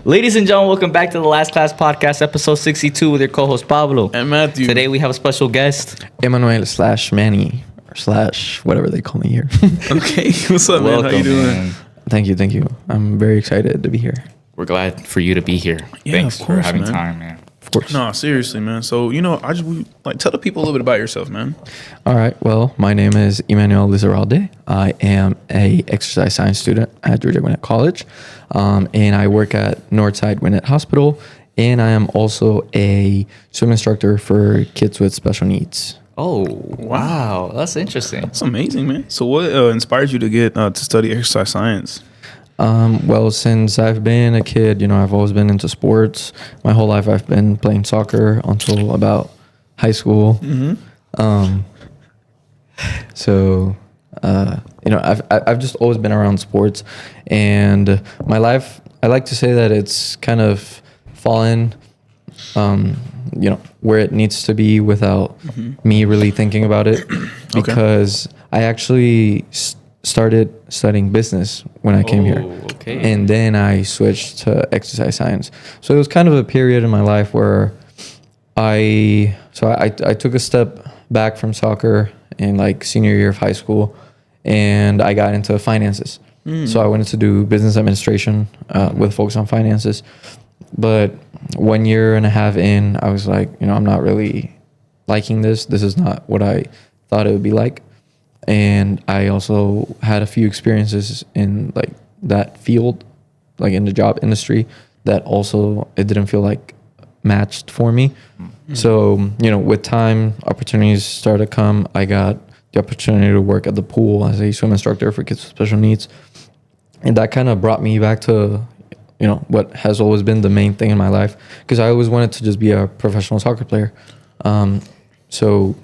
Ladies and gentlemen, welcome back to the Last Class Podcast, episode 62 with your co-host Pablo. And Matthew. Today we have a special guest. Emanuel / Manny / whatever they call me here. Okay, what's up, man? How you doing? Man. Thank you. I'm very excited to be here. We're glad for you to be here. Yeah, Thanks of course, for having man. time, man. Of course. No, seriously, man. So, tell the people a little bit about yourself, man. All right. Well, my name is Emanuel Lizarralde. I am a exercise science student at Georgia Gwinnett College, and I work at Northside Gwinnett Hospital. And I am also a swim instructor for kids with special needs. Oh, wow. That's interesting. That's amazing, man. So, what inspired you to get to study exercise science? Well, since I've been a kid, I've always been into sports. My whole life I've been playing soccer until about high school. Mm-hmm. So, I've just always been around sports, and my life, I like to say that it's kind of fallen, where it needs to be without me really thinking about it, because I actually started studying business when I came here. Okay. And then I switched to exercise science. So it was kind of a period in my life where I took a step back from soccer in like senior year of high school, and I got into finances. So I wanted to do business administration with focus on finances. But 1 year and a half in, I was like, I'm not really liking this. This is not what I thought it would be like. And I also had a few experiences in like that field, like in the job industry, that also it didn't feel like matched for me. Mm-hmm. So, with time, opportunities started to come. I got the opportunity to work at the pool as a swim instructor for kids with special needs. And that kind of brought me back to, what has always been the main thing in my life, because I always wanted to just be a professional soccer player. So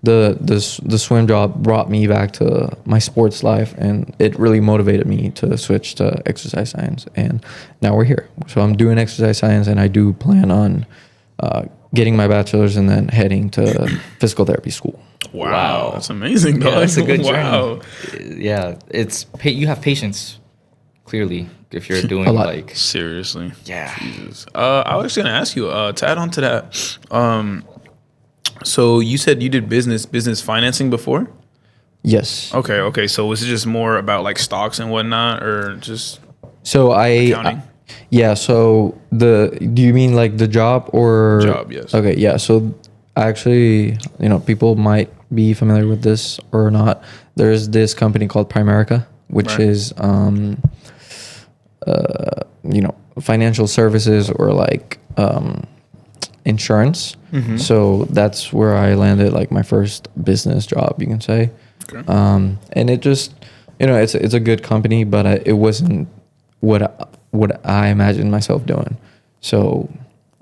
the swim job brought me back to my sports life, and it really motivated me to switch to exercise science. And now we're here. So I'm doing exercise science, and I do plan on getting my bachelor's and then heading to physical therapy school. Wow. That's amazing, dog. Yeah, that's a good wow. journey. Yeah, you have patience, clearly, if you're doing A lot. like... Seriously. Yeah. Jesus. I was going to ask you, to add on to that, so you said you did business financing before? Yes. Okay. So was it just more about like stocks and whatnot, or just So accounting? So do you mean like the job or Job, yes. Okay, yeah. So actually, people might be familiar with this or not. There's this company called Primerica, which Right. is financial services or like insurance. Mm-hmm. So that's where I landed like my first business job, you can say. Okay. And it just, it's a good company, but it wasn't what I imagined myself doing. So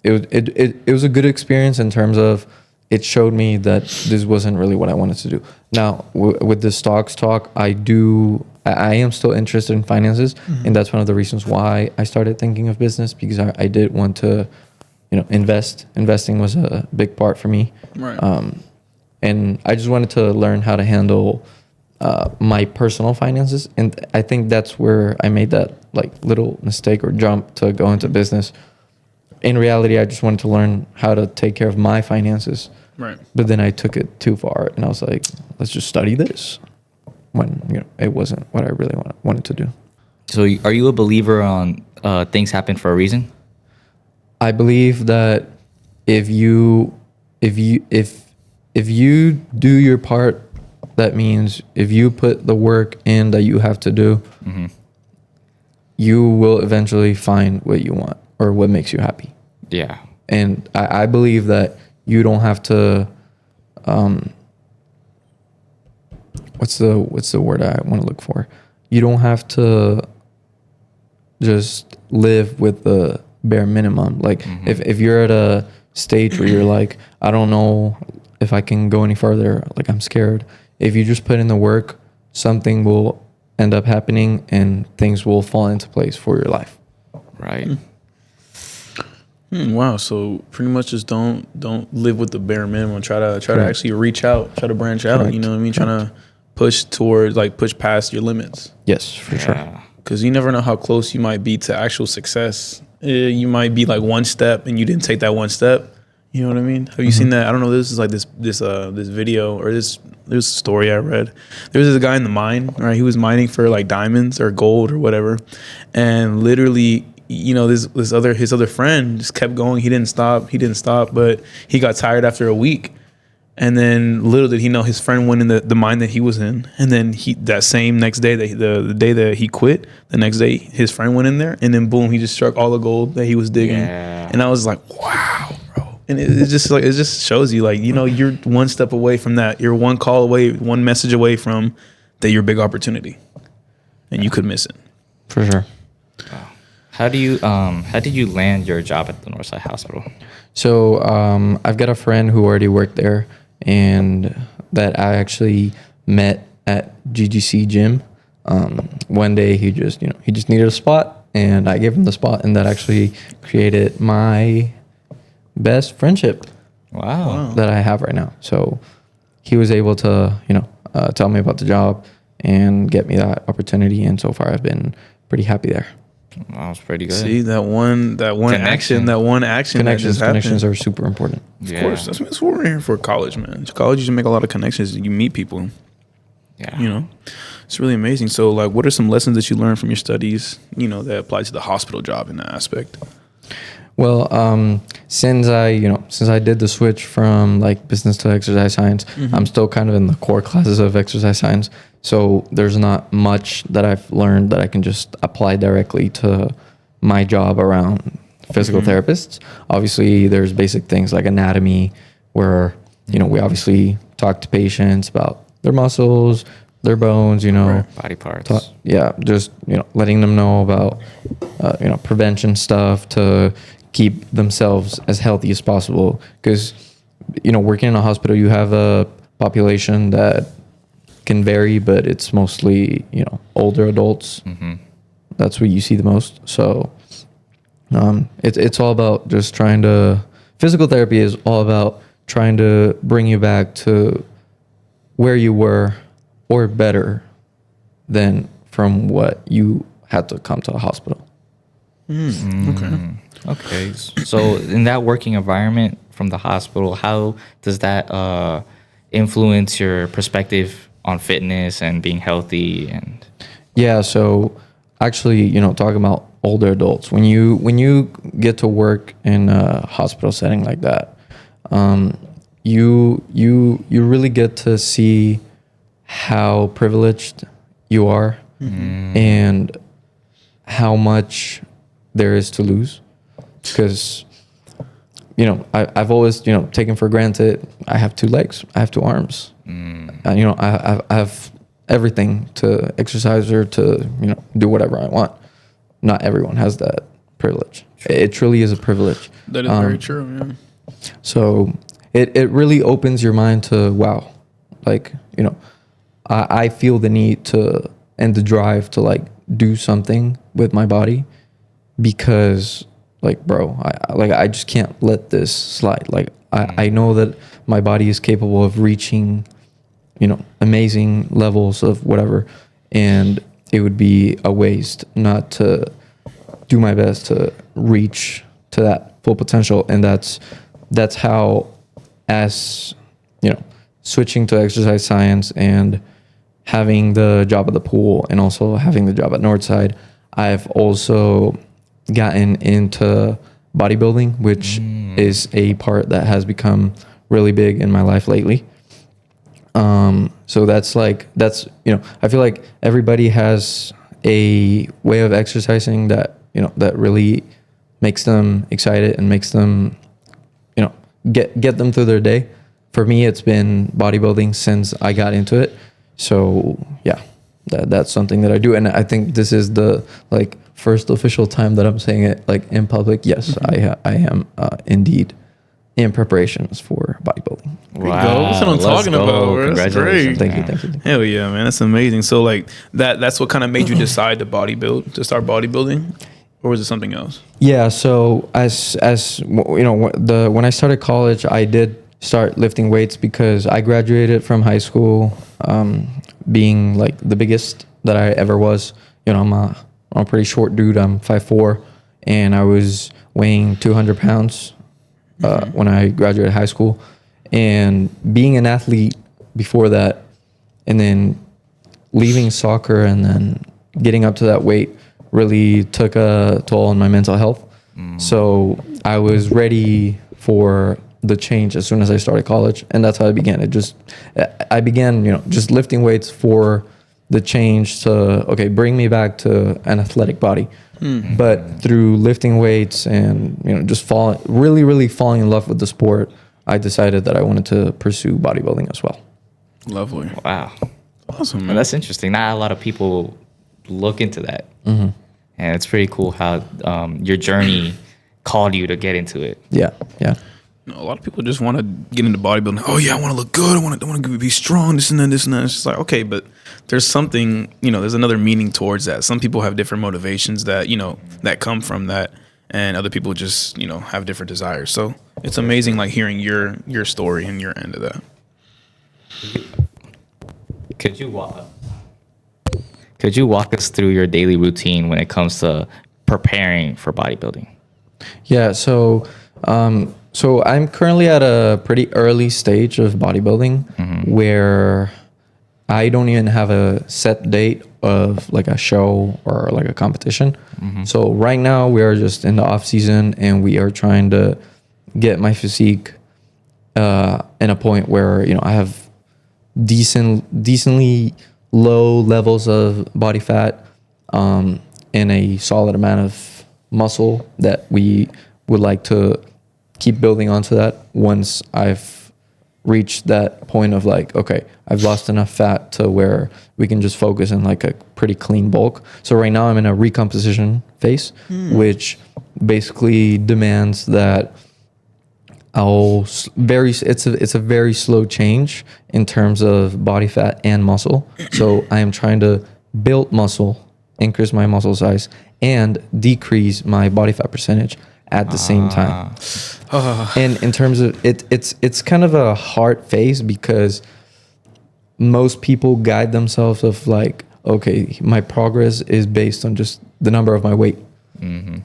it was a good experience in terms of it showed me that this wasn't really what I wanted to do. Now with the stocks talk, I am still interested in finances, and that's one of the reasons why I started thinking of business, because I did want to, invest. Investing was a big part for me. Right. And I just wanted to learn how to handle my personal finances. And I think that's where I made that like little mistake or jump to go into business. In reality, I just wanted to learn how to take care of my finances. Right. But then I took it too far, and I was like, let's just study this, when, it wasn't what I really wanted to do. So are you a believer on things happen for a reason? I believe that if you do your part, that means if you put the work in that you have to do, you will eventually find what you want or what makes you happy. Yeah. And I believe that you don't have to, what's the word I want to look for? You don't have to just live with the bare minimum. Like if you're at a stage where you're like, I don't know if I can go any further, like I'm scared. If you just put in the work, something will end up happening and things will fall into place for your life. Right. Wow. So pretty much just don't live with the bare minimum. Try to actually reach out, try to branch out. Correct. You know what I mean? Trying to push towards, like, push past your limits. Yes, for sure. Because you never know how close you might be to actual success you might be like one step and you didn't take that one step. You know what I mean? Have you seen that? I don't know. This is like this video or there's a story I read. There was this guy in the mine, right? He was mining for like diamonds or gold or whatever, and literally, you know, his other friend just kept going. He didn't stop, but he got tired after a week. And then little did he know his friend went in the mine that he was in. And then that same next day, the day that he quit, the next day his friend went in there, and then boom, he just struck all the gold that he was digging. Yeah. And I was like, wow, bro. And it just shows you, like, you know, you're one step away from that. You're one call away, one message away from that your big opportunity, and you could miss it. For sure. How did you land your job at the Northside Hospital? So I've got a friend who already worked there, and that I actually met at GGC gym. One day he just needed a spot, and I gave him the spot, and that actually created my best friendship Wow. that I have right now. So he was able to, tell me about the job and get me that opportunity, and so far I've been pretty happy there. That was pretty good. See, that one action Connections are super important. Of course, that's what we're here for. College, man. College, you should make a lot of connections. You meet people. Yeah. You know, it's really amazing. So, like, what are some lessons that you learned from your studies, you know, that apply to the hospital job in that aspect? Well, since I did the switch from like business to exercise science, I'm still kind of in the core classes of exercise science. So there's not much that I've learned that I can just apply directly to my job around physical therapists. Obviously, there's basic things like anatomy, where, we obviously talk to patients about their muscles, their bones, Body parts. just, letting them know about, prevention stuff to keep themselves as healthy as possible. Because, working in a hospital, you have a population that can vary, but it's mostly, older adults. That's what you see the most. So it's all about just physical therapy is all about trying to bring you back to where you were or better than from what you had to come to a hospital. Okay. So in that working environment from the hospital, how does that influence your perspective on fitness and being healthy? And Yeah, so actually, talking about older adults, when you get to work in a hospital setting like that, you really get to see how privileged you are and how much there is to lose. Because I've always taken for granted I have 2 legs, I have 2 arms, I have everything to exercise or to do whatever I want. Not everyone has that privilege. It truly is a privilege. That is very true. Yeah. So it really opens your mind to, wow, like, I feel the need to and the drive to like do something with my body, because like, bro, I just can't let this slide. Like I know that my body is capable of reaching, amazing levels of whatever, and it would be a waste not to do my best to reach to that full potential. And that's how, as switching to exercise science and having the job at the pool and also having the job at Northside, I've also gotten into bodybuilding, which is a part that has become really big in my life lately. So that's I feel like everybody has a way of exercising that, that really makes them excited and makes them, get them through their day. For me, it's been bodybuilding since I got into it. So yeah, that's something that I do. And I think this is the first official time that I'm saying it in public. Yes, I am indeed in preparations for bodybuilding. Wow, that's what I'm talking about. That's great. Thank you. Hell yeah, man, that's amazing. So that's what kind of made you decide to start bodybuilding, or was it something else? Yeah. So as when I started college, I did start lifting weights because I graduated from high school being the biggest that I ever was. I'm a pretty short dude. I'm 5'4", and I was weighing 200 pounds when I graduated high school. And being an athlete before that, and then leaving soccer and then getting up to that weight really took a toll on my mental health. So I was ready for the change as soon as I started college, and that's how I began. I began, just lifting weights for the change to, okay, bring me back to an athletic body. But through lifting weights and, just really falling in love with the sport, I decided that I wanted to pursue bodybuilding as well. Lovely. Wow. Awesome, man. Well, that's interesting. Not a lot of people look into that. And it's pretty cool how your journey called you to get into it. Yeah. A lot of people just want to get into bodybuilding. Oh yeah, I want to look good. I want to be strong. This and that. It's just like, okay, but there's something. There's another meaning towards that. Some people have different motivations that that come from that, and other people just have different desires. So it's amazing, like hearing your story and your end of that. Could you walk us through your daily routine when it comes to preparing for bodybuilding? Yeah. So I'm currently at a pretty early stage of bodybuilding where I don't even have a set date of like a show or like a competition. So right now we are just in the off season, and we are trying to get my physique in a point where I have decently low levels of body fat and a solid amount of muscle that we would like to keep building onto that once I've reached that point of like, okay, I've lost enough fat to where we can just focus on like a pretty clean bulk. So right now I'm in a recomposition phase, which basically demands that it's a very slow change in terms of body fat and muscle. So I am trying to build muscle, increase my muscle size, and decrease my body fat percentage at the same time. And in terms of it's kind of a hard phase because most people guide themselves of like, okay, my progress is based on just the number of my weight.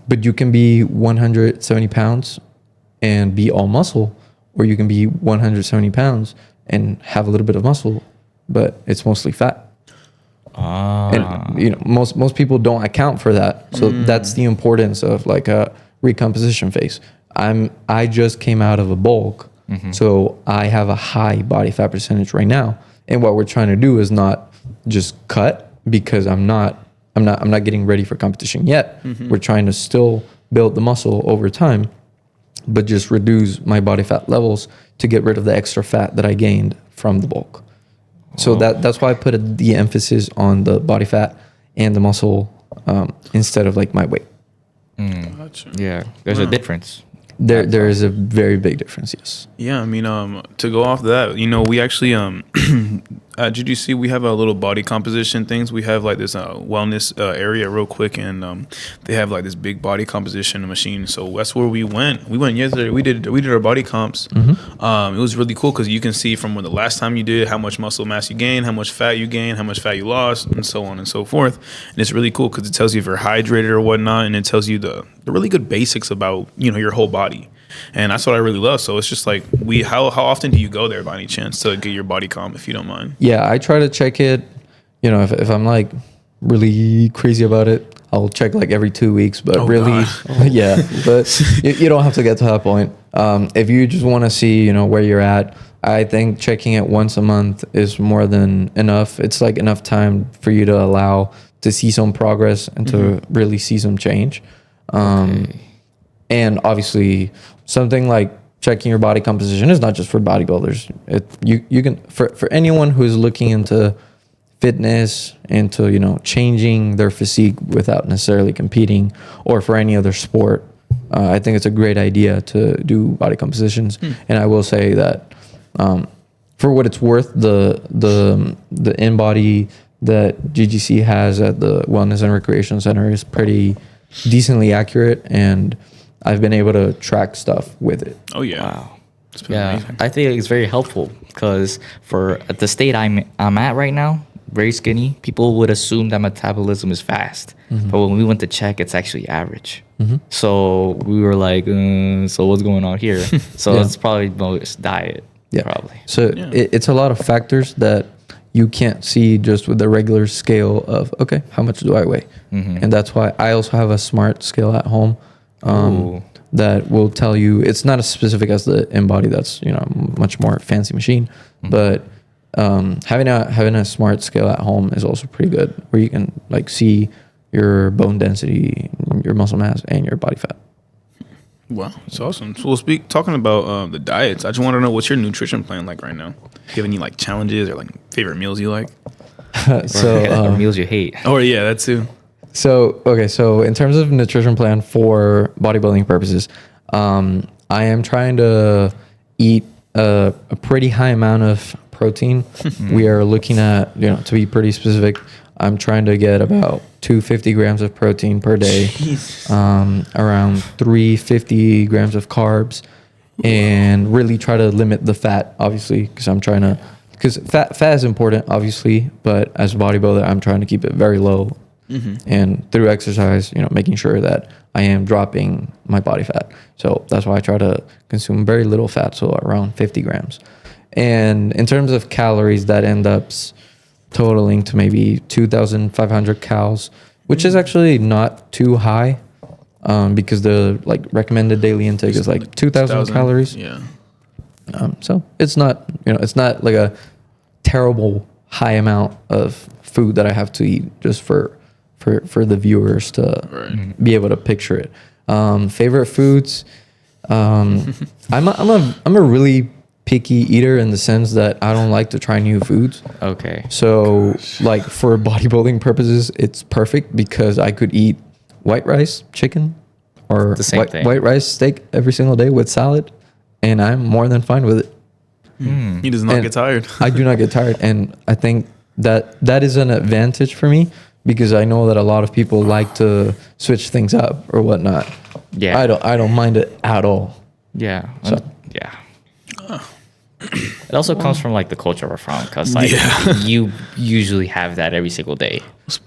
But you can be 170 pounds and be all muscle, or you can be 170 pounds and have a little bit of muscle, but it's mostly fat. And most people don't account for that. So that's the importance of like a recomposition phase. I just came out of a bulk, so I have a high body fat percentage right now. And what we're trying to do is not just cut, because I'm not getting ready for competition yet. We're trying to still build the muscle over time, but just reduce my body fat levels to get rid of the extra fat that I gained from the bulk. So that's why I put the emphasis on the body fat and the muscle instead of like my weight. Gotcha. Yeah, there's a difference. There is a very big difference, yes. Yeah, I mean, to go off that, we actually at GGC we have a little body composition things. We have like this wellness area real quick, and they have like this big body composition machine. So that's where we went. We went yesterday. We did our body comps. It was really cool because you can see from when the last time you did how much muscle mass you gained, how much fat you gained, how much fat you lost, and so on and so forth. And it's really cool because it tells you if you're hydrated or whatnot, and it tells you the really good basics about your whole body. And that's what I really love. So it's just like, how often do you go there by any chance to get your body comp, if you don't mind? Yeah, I try to check it. If I'm like really crazy about it, I'll check like every 2 weeks. But yeah, but you don't have to get to that point. If you just want to see, where you're at, I think checking it once a month is more than enough. It's like enough time for you to allow to see some progress and to really see some change. And obviously, something like checking your body composition is not just for bodybuilders. You can for anyone who's looking into fitness, into changing their physique without necessarily competing, or for any other sport. I think it's a great idea to do body compositions. And I will say that for what it's worth, the in-body that GGC has at the Wellness and Recreation Center is pretty decently accurate, and I've been able to track stuff with it. Oh yeah. Wow. Yeah, amazing. I think it's very helpful because for the state I'm at right now, very skinny, people would assume that metabolism is fast. But when we went to check, it's actually average. So we were like, so what's going on here? So it's probably most diet. Yeah. Probably. So it's a lot of factors that you can't see just with the regular scale of, okay, how much do I weigh? And that's why I also have a smart scale at home that will tell you, it's not as specific as the InBody, that's, you know, much more fancy machine, but having a smart scale at home is also pretty good, where you can like see your bone density, your muscle mass, and your body fat. Wow, it's awesome. So talking about the diets, I just want to know, what's your nutrition plan like right now? Do you have any like challenges or like favorite meals you like? Or meals you hate. Oh yeah, that too. So in terms of nutrition plan for bodybuilding purposes, I am trying to eat a pretty high amount of protein. We are looking at, you know, to be pretty specific, I'm trying to get about 250 grams of protein per day, around 350 grams of carbs, and really try to limit the fat, obviously, because fat is important, obviously, but as a bodybuilder, I'm trying to keep it very low. And through exercise, you know, making sure that I am dropping my body fat. So that's why I try to consume very little fat, so around 50 grams. And in terms of calories, that ends up totaling to maybe 2,500 calories, which is actually not too high, because the like recommended daily intake is like 2,000 calories. Yeah. So it's not, you know, it's not like a terrible high amount of food that I have to eat, just for the viewers to be able to picture it. Favorite foods. I'm a really picky eater in the sense that I don't like to try new foods. Okay. So like for bodybuilding purposes, it's perfect because I could eat white rice, chicken, or The same thing. white rice steak every single day with salad, and I'm more than fine with it. He does not And get tired. I do not get tired, and I think that is an advantage for me, because I know that a lot of people like to switch things up or whatnot. Yeah. I don't mind it at all. Yeah. So- Yeah. It also comes from like the culture we're from, because like you usually have that every single day.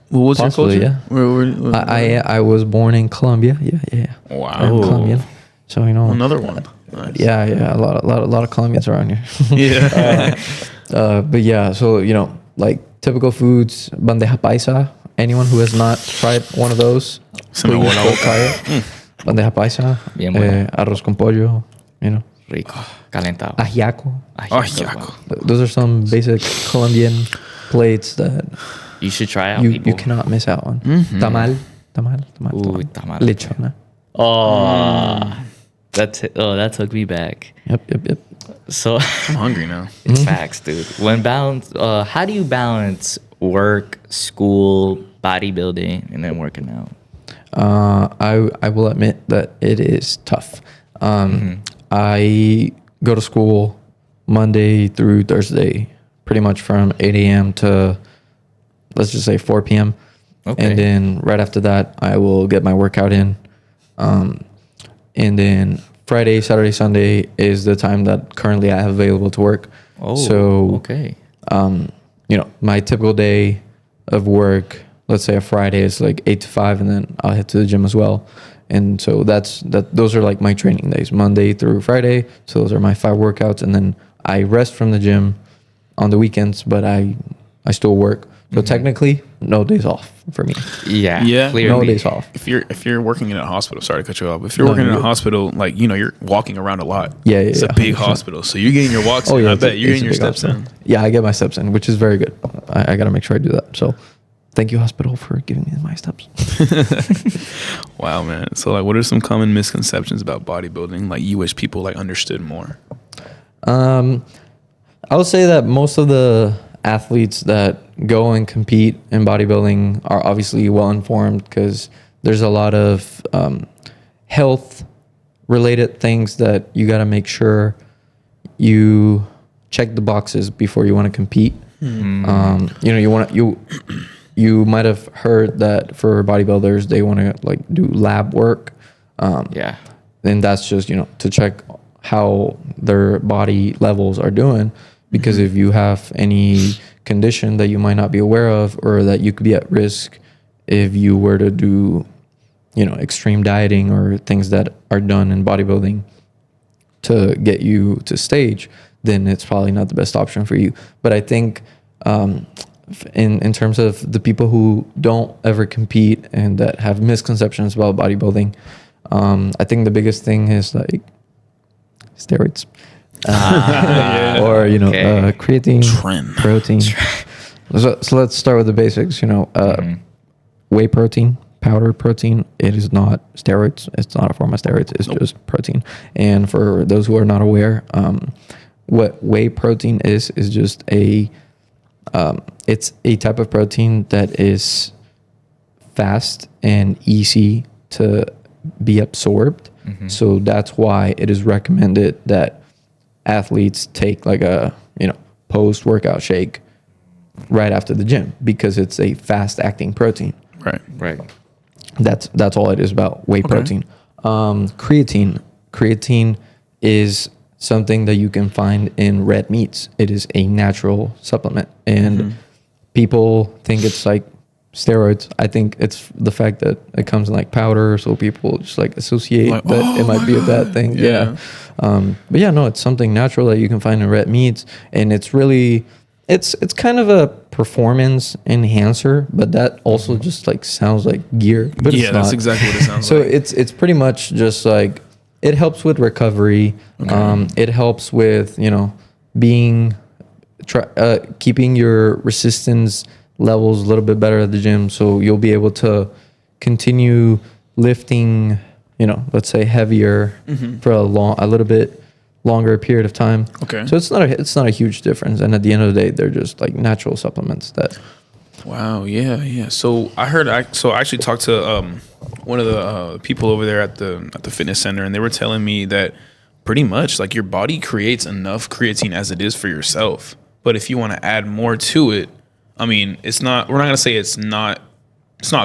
What was your Possibly, culture? yeah. I was born in Colombia. Yeah. Wow. I'm Colombian. So, you know. Another one. Nice. Yeah. A lot of Colombians around here. Yeah. But yeah, so, you know, like typical foods, bandeja paisa. Anyone who has not tried one of those, Se me please voló la go boca. try it. Bandeja paisa, Bien bueno. arroz con pollo, you know, Rico. Calentado. ajiaco. Ajiaco. Those are some basic Colombian plates that You should try out, you people. cannot miss out on. Tamal. Ooh, tamal. Lechona. Oh, that took me back. Yep. So I'm hungry now. it's facts, dude. How do you balance work, school, bodybuilding, and then working out? I will admit that it is tough. I go to school Monday through Thursday, pretty much from 8 a.m. to, let's just say 4 p.m. Okay. And then right after that, I will get my workout in. And then Friday, Saturday, Sunday is the time that currently I have available to work. Oh, so okay. You know, my typical day of work, let's say a Friday is like 8 to 5, and then I'll head to the gym as well. And so those are like my training days, Monday through Friday. So those are my 5 workouts, and then I rest from the gym on the weekends, but I still work. So technically, no days off for me. Yeah. Yeah. Clearly. No days off. If you're working in a hospital, sorry to cut you off. If you're working in a hospital, like, you know, you're walking around a lot. Yeah, It's a big 100%. hospital, so you're getting your walks in. I bet you're getting your steps in. Yeah, I get my steps in, which is very good. I got to make sure I do that. So thank you, hospital, for giving me my steps. Wow, man. So, like, what are some common misconceptions about bodybuilding, like, you wish people, like, understood more? I would say that most of the athletes that go and compete in bodybuilding are obviously well informed, because there's a lot of health related things that you got to make sure you check the boxes before you want to compete. You know, you might have heard that for bodybuilders, they want to like do lab work. Yeah. And that's just, you know, to check how their body levels are doing. Because if you have any condition that you might not be aware of, or that you could be at risk if you were to do, extreme dieting or things that are done in bodybuilding to get you to stage, then it's probably not the best option for you. But I think in terms of the people who don't ever compete and that have misconceptions about bodybuilding, I think the biggest thing is like steroids. Or creatine, protein. So let's start with the basics. Whey protein, powder protein. It is not steroids. It's not a form of steroids. It's just protein. And for those who are not aware, what whey protein is just it's a type of protein that is fast and easy to be absorbed. So that's why it is recommended that athletes take like a post-workout shake right after the gym, because it's a fast-acting protein. Right. That's all it is about whey protein. Creatine is something that you can find in red meats. It is a natural supplement, and people think it's like steroids. I think it's the fact that it comes in like powder, so people just like associate that it might be a bad thing. But yeah, no, it's something natural that you can find in red meats, and it's really it's kind of a performance enhancer, but that also just like sounds like gear. But it's not. That's exactly what it sounds so like. So it's pretty much just like, it helps with recovery. It helps with keeping your resistance levels a little bit better at the gym, so you'll be able to continue lifting, let's say heavier for a little bit longer period of time. So it's not a huge difference, and at the end of the day, they're just like natural supplements that. Wow. Yeah. So I actually talked to one of the people over there at the fitness center, and they were telling me that pretty much like your body creates enough creatine as it is for yourself, but if you want to add more to it, I mean, we're not gonna say it's not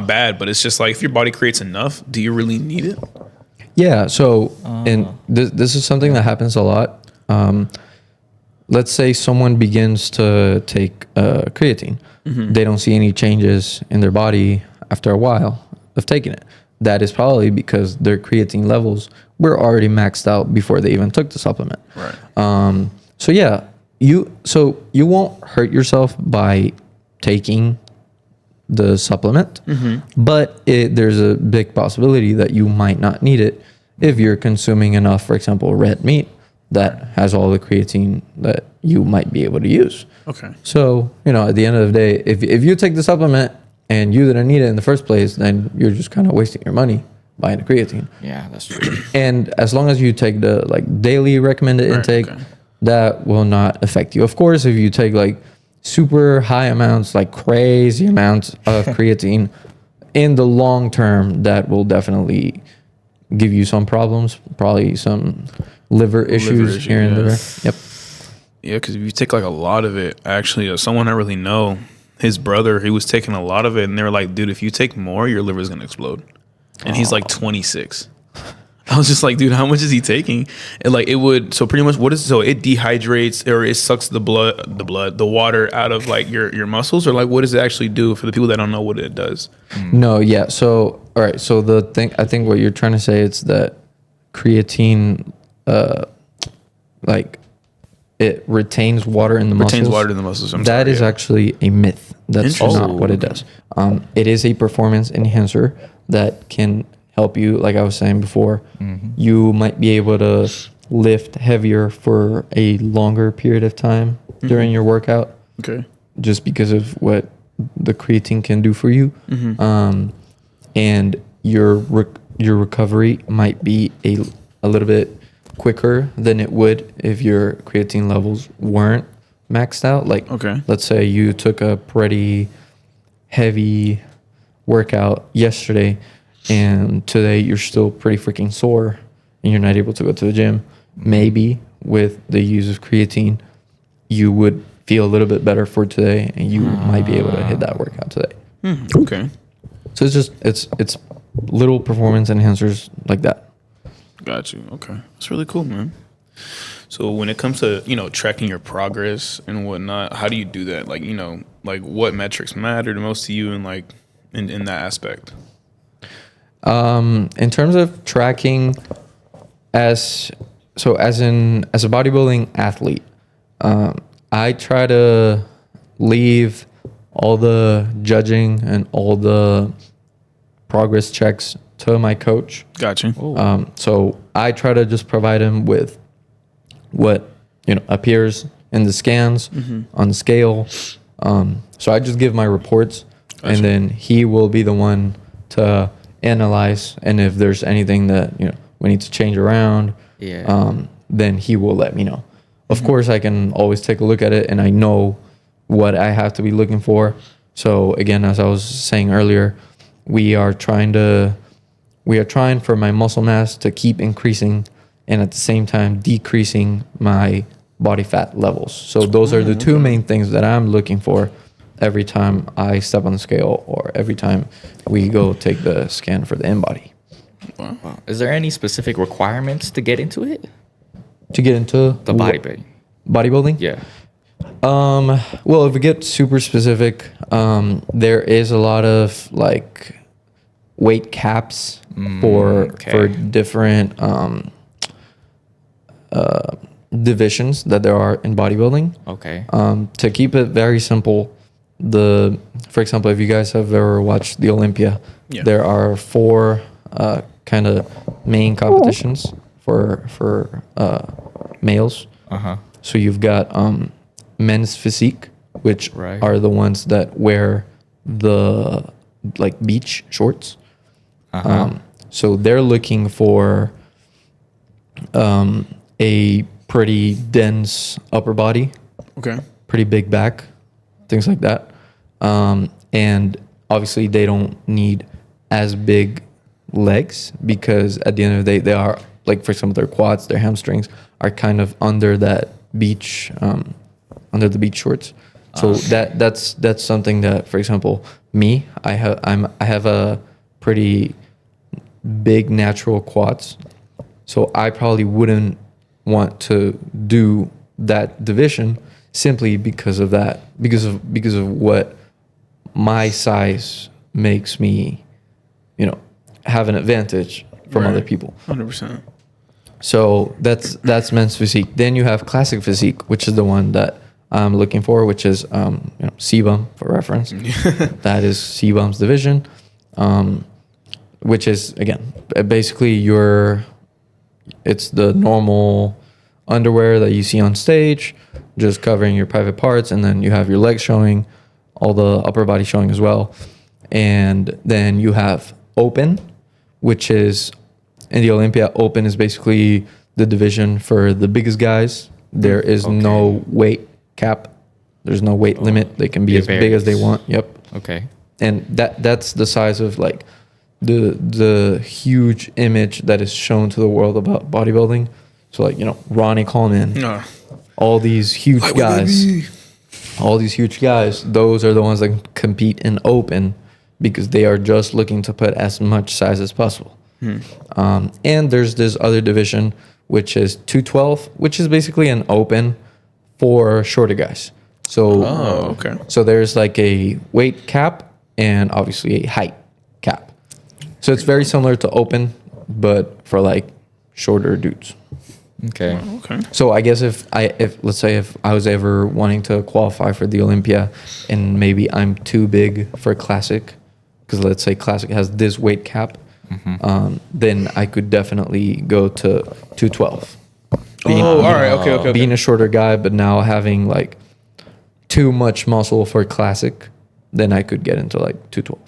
bad, but it's just like, if your body creates enough, do you really need it? Yeah. So, and this is something that happens a lot. Let's say someone begins to take creatine. They don't see any changes in their body after a while of taking it. That is probably because their creatine levels were already maxed out before they even took the supplement. Right. So yeah, you won't hurt yourself by taking the supplement, but there's a big possibility that you might not need it if you're consuming enough, for example, red meat that has all the creatine that you might be able to use. So, at the end of the day, if you take the supplement and you didn't need it in the first place, then you're just kind of wasting your money buying the creatine. Yeah, that's true. And as long as you take the daily recommended intake, that will not affect you. Of course, if you take super high amounts, crazy amounts of creatine in the long term, that will definitely give you some problems, probably some liver issues here and there. Yep. Yeah, because if you take a lot of it, actually, someone I really know, his brother, he was taking a lot of it, and they were like, dude, if you take more, your liver's going to explode. And he's 26. I was just like, dude, how much is he taking? And it would, so pretty much it dehydrates, or it sucks the water out of your muscles, or what does it actually do for the people that don't know what it does? No, yeah. So, all right. So I think what you're trying to say is that creatine, it retains water in the muscles. Retains water in the muscles. That is actually a myth. That's not what it does. It is a performance enhancer that can help you. Like I was saying before, you might be able to lift heavier for a longer period of time during your workout. Just because of what the creatine can do for you. And your recovery might be a little bit quicker than it would if your creatine levels weren't maxed out. Let's say you took a pretty heavy workout yesterday, and today you're still pretty freaking sore and you're not able to go to the gym. Maybe with the use of creatine, you would feel a little bit better for today, and you might be able to hit that workout today. So it's little performance enhancers like that. Got you. Okay. That's really cool, man. So when it comes to, tracking your progress and whatnot, how do you do that? Like, like what metrics matter the most to you and like in that aspect? In terms of tracking, as a bodybuilding athlete, I try to leave all the judging and all the progress checks to my coach. Gotcha. So I try to just provide him with what appears in the scans on the scale. So I just give my reports, and then he will be the one to analyze. And if there's anything that we need to change around, then he will let me know. Of course, I can always take a look at it, and I know what I have to be looking for. So again, as I was saying earlier, we are trying for my muscle mass to keep increasing, and at the same time decreasing my body fat levels. So those are the two main things that I'm looking for every time I step on the scale or every time we go take the scan for the in-body. Wow. Is there any specific requirements to get into it? To get into The bodybuilding? Bodybuilding? Yeah. Well, if we get super specific, there is a lot of like weight caps for different divisions that there are in bodybuilding. Okay. To keep it very simple, for example, if you guys have ever watched the Olympia, there are 4 kind of main competitions for males. So you've got men's physique, which are the ones that wear the like beach shorts. So they're looking for a pretty dense upper body, pretty big back, things like that. And obviously they don't need as big legs, because at the end of the day, they are, like, for example, their quads, their hamstrings are kind of under that beach, under the beach shorts. So that's something that, for example, me, I have a pretty big natural quads. So I probably wouldn't want to do that division simply because of that, because of what my size makes me, have an advantage from other people. 100%. So that's men's physique. Then you have classic physique, which is the one that I'm looking for, which is CBUM for reference. That is CBUM's division, which is, again, basically it's the normal underwear that you see on stage, just covering your private parts, and then you have your legs showing, all the upper body showing as well. And then you have open, which is, in the Olympia, open is basically the division for the biggest guys. There is no weight cap. There's no weight limit. They can be as big as they want. Yep. Okay. And that's the size of, like, the huge image that is shown to the world about bodybuilding. So, like, Ronnie Coleman, all these huge guys, those are the ones that compete in open, because they are just looking to put as much size as possible. And there's this other division, which is 212, which is basically an open for shorter guys. So, so there's like a weight cap and obviously a height cap. So it's very similar to open, but for like shorter dudes. Okay. So I guess if let's say if I was ever wanting to qualify for the Olympia, and maybe I'm too big for classic, because let's say classic has this weight cap, then I could definitely go to 212. Being a shorter guy, but now having like too much muscle for classic, then I could get into like 212.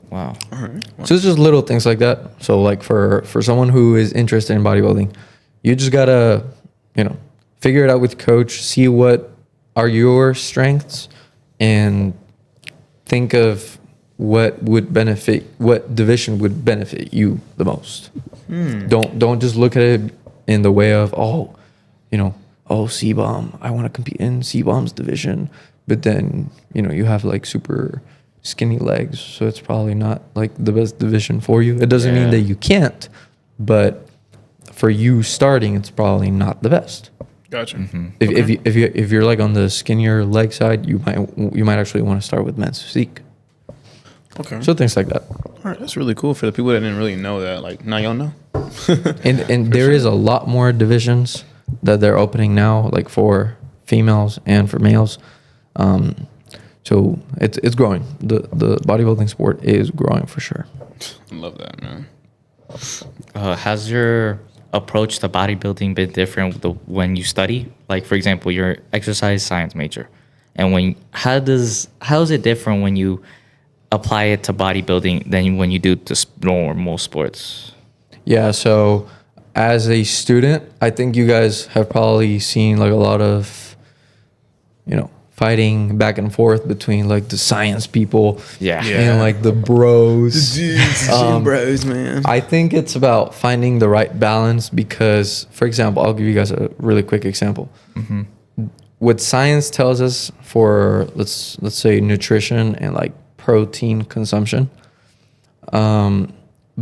Wow. All right. So it's just little things like that. So like for someone who is interested in bodybuilding, you just gotta, figure it out with coach, see what are your strengths, and think of what division would benefit you the most. Don't just look at it in the way of, CBUM, I want to compete in CBUM's division, but then, you have like super skinny legs, so it's probably not like the best division for you. It doesn't mean that you can't, but for you starting, it's probably not the best. Gotcha. If you're like on the skinnier leg side, you might actually want to start with men's physique. Okay. So things like that. All right, that's really cool for the people that didn't really know that. Like, now y'all know. And there is a lot more divisions that they're opening now, like for females and for males. So it's growing. The bodybuilding sport is growing for sure. I love that, man. Has your approach to bodybuilding been different when you study? Like, for example, you're exercise science major, and how is it different when you apply it to bodybuilding than when you do to normal sports? Yeah, so as a student, I think you guys have probably seen like a lot of, fighting back and forth between like the science people and like the bros. Gym bros, man. I think it's about finding the right balance because, for example, I'll give you guys a really quick example. Mm-hmm. What science tells us for let's say nutrition and like protein consumption,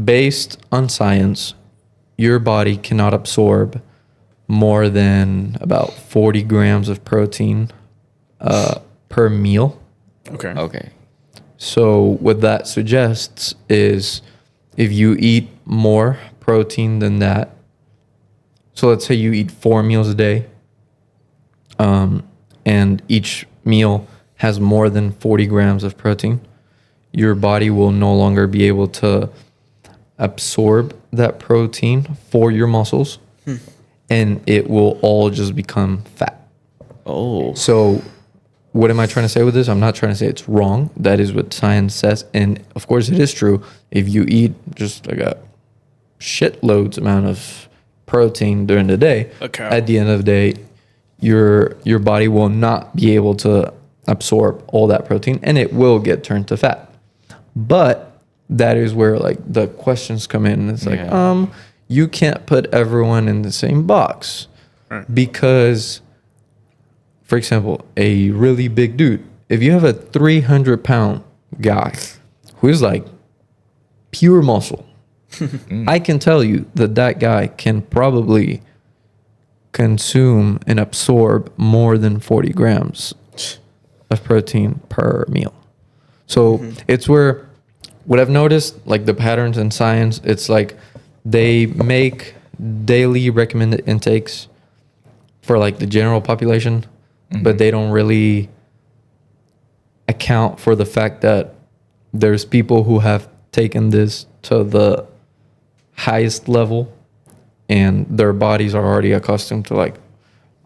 based on science, your body cannot absorb more than about 40 grams of protein per meal. Okay. So what that suggests is if you eat more protein than that, so let's say you eat 4 meals a day, and each meal has more than 40 grams of protein, your body will no longer be able to absorb that protein for your muscles, and it will all just become fat. Oh. So what am I trying to say with this? I'm not trying to say it's wrong. That is what science says. And of course it is true. If you eat just like a shitloads amount of protein during the day, at the end of the day, your body will not be able to absorb all that protein and it will get turned to fat. But that is where like the questions come in. It's like, you can't put everyone in the same box because, for example, a really big dude, if you have a 300-pound guy who is like pure muscle, I can tell you that guy can probably consume and absorb more than 40 grams of protein per meal. So it's where what I've noticed, like the patterns in science, it's like they make daily recommended intakes for like the general population, but they don't really account for the fact that there's people who have taken this to the highest level and their bodies are already accustomed to like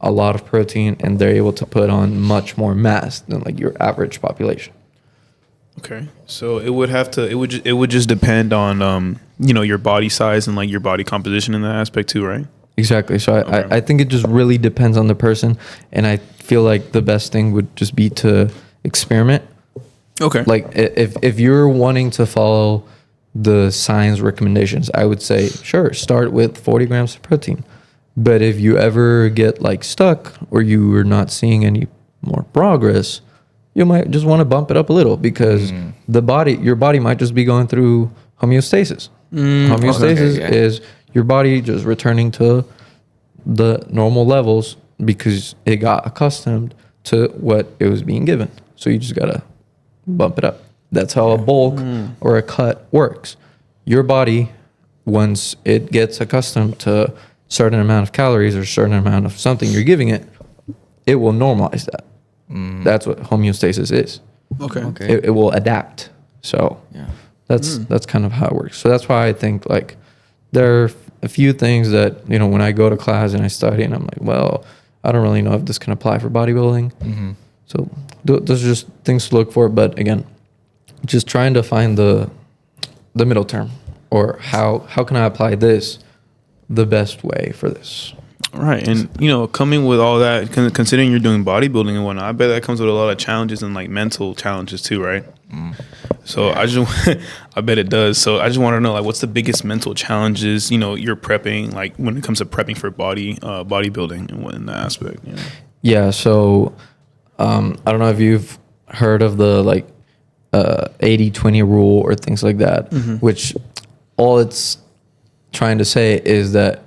a lot of protein and they're able to put on much more mass than like your average population. Okay, so it would just depend on your body size and like your body composition in that aspect too, right? Exactly. So I think it just really depends on the person, and I feel like the best thing would just be to experiment. Okay. Like if you're wanting to follow the science recommendations, I would say sure, start with 40 grams of protein. But if you ever get like stuck or you are not seeing any more progress, you might just want to bump it up a little because your body might just be going through homeostasis. Homeostasis is your body just returning to the normal levels because it got accustomed to what it was being given. So you just gotta bump it up. That's how a bulk or a cut works. Your body, once it gets accustomed to a certain amount of calories or a certain amount of something you're giving it, it will normalize that. That's what homeostasis is. Okay. It will adapt. So that's kind of how it works. So that's why I think like there are a few things that, when I go to class and I study and I'm like, well, I don't really know if this can apply for bodybuilding. So those are just things to look for. But again, just trying to find the middle term or how can I apply this the best way for this. Right. And, coming with all that, considering you're doing bodybuilding and whatnot, I bet that comes with a lot of challenges and like mental challenges too, right? So I bet it does. So I just want to know, like, what's the biggest mental challenges, you're prepping, like when it comes to prepping for bodybuilding and what in that aspect, Yeah. So I don't know if you've heard of the like 80-20 rule or things like that, which all it's trying to say is that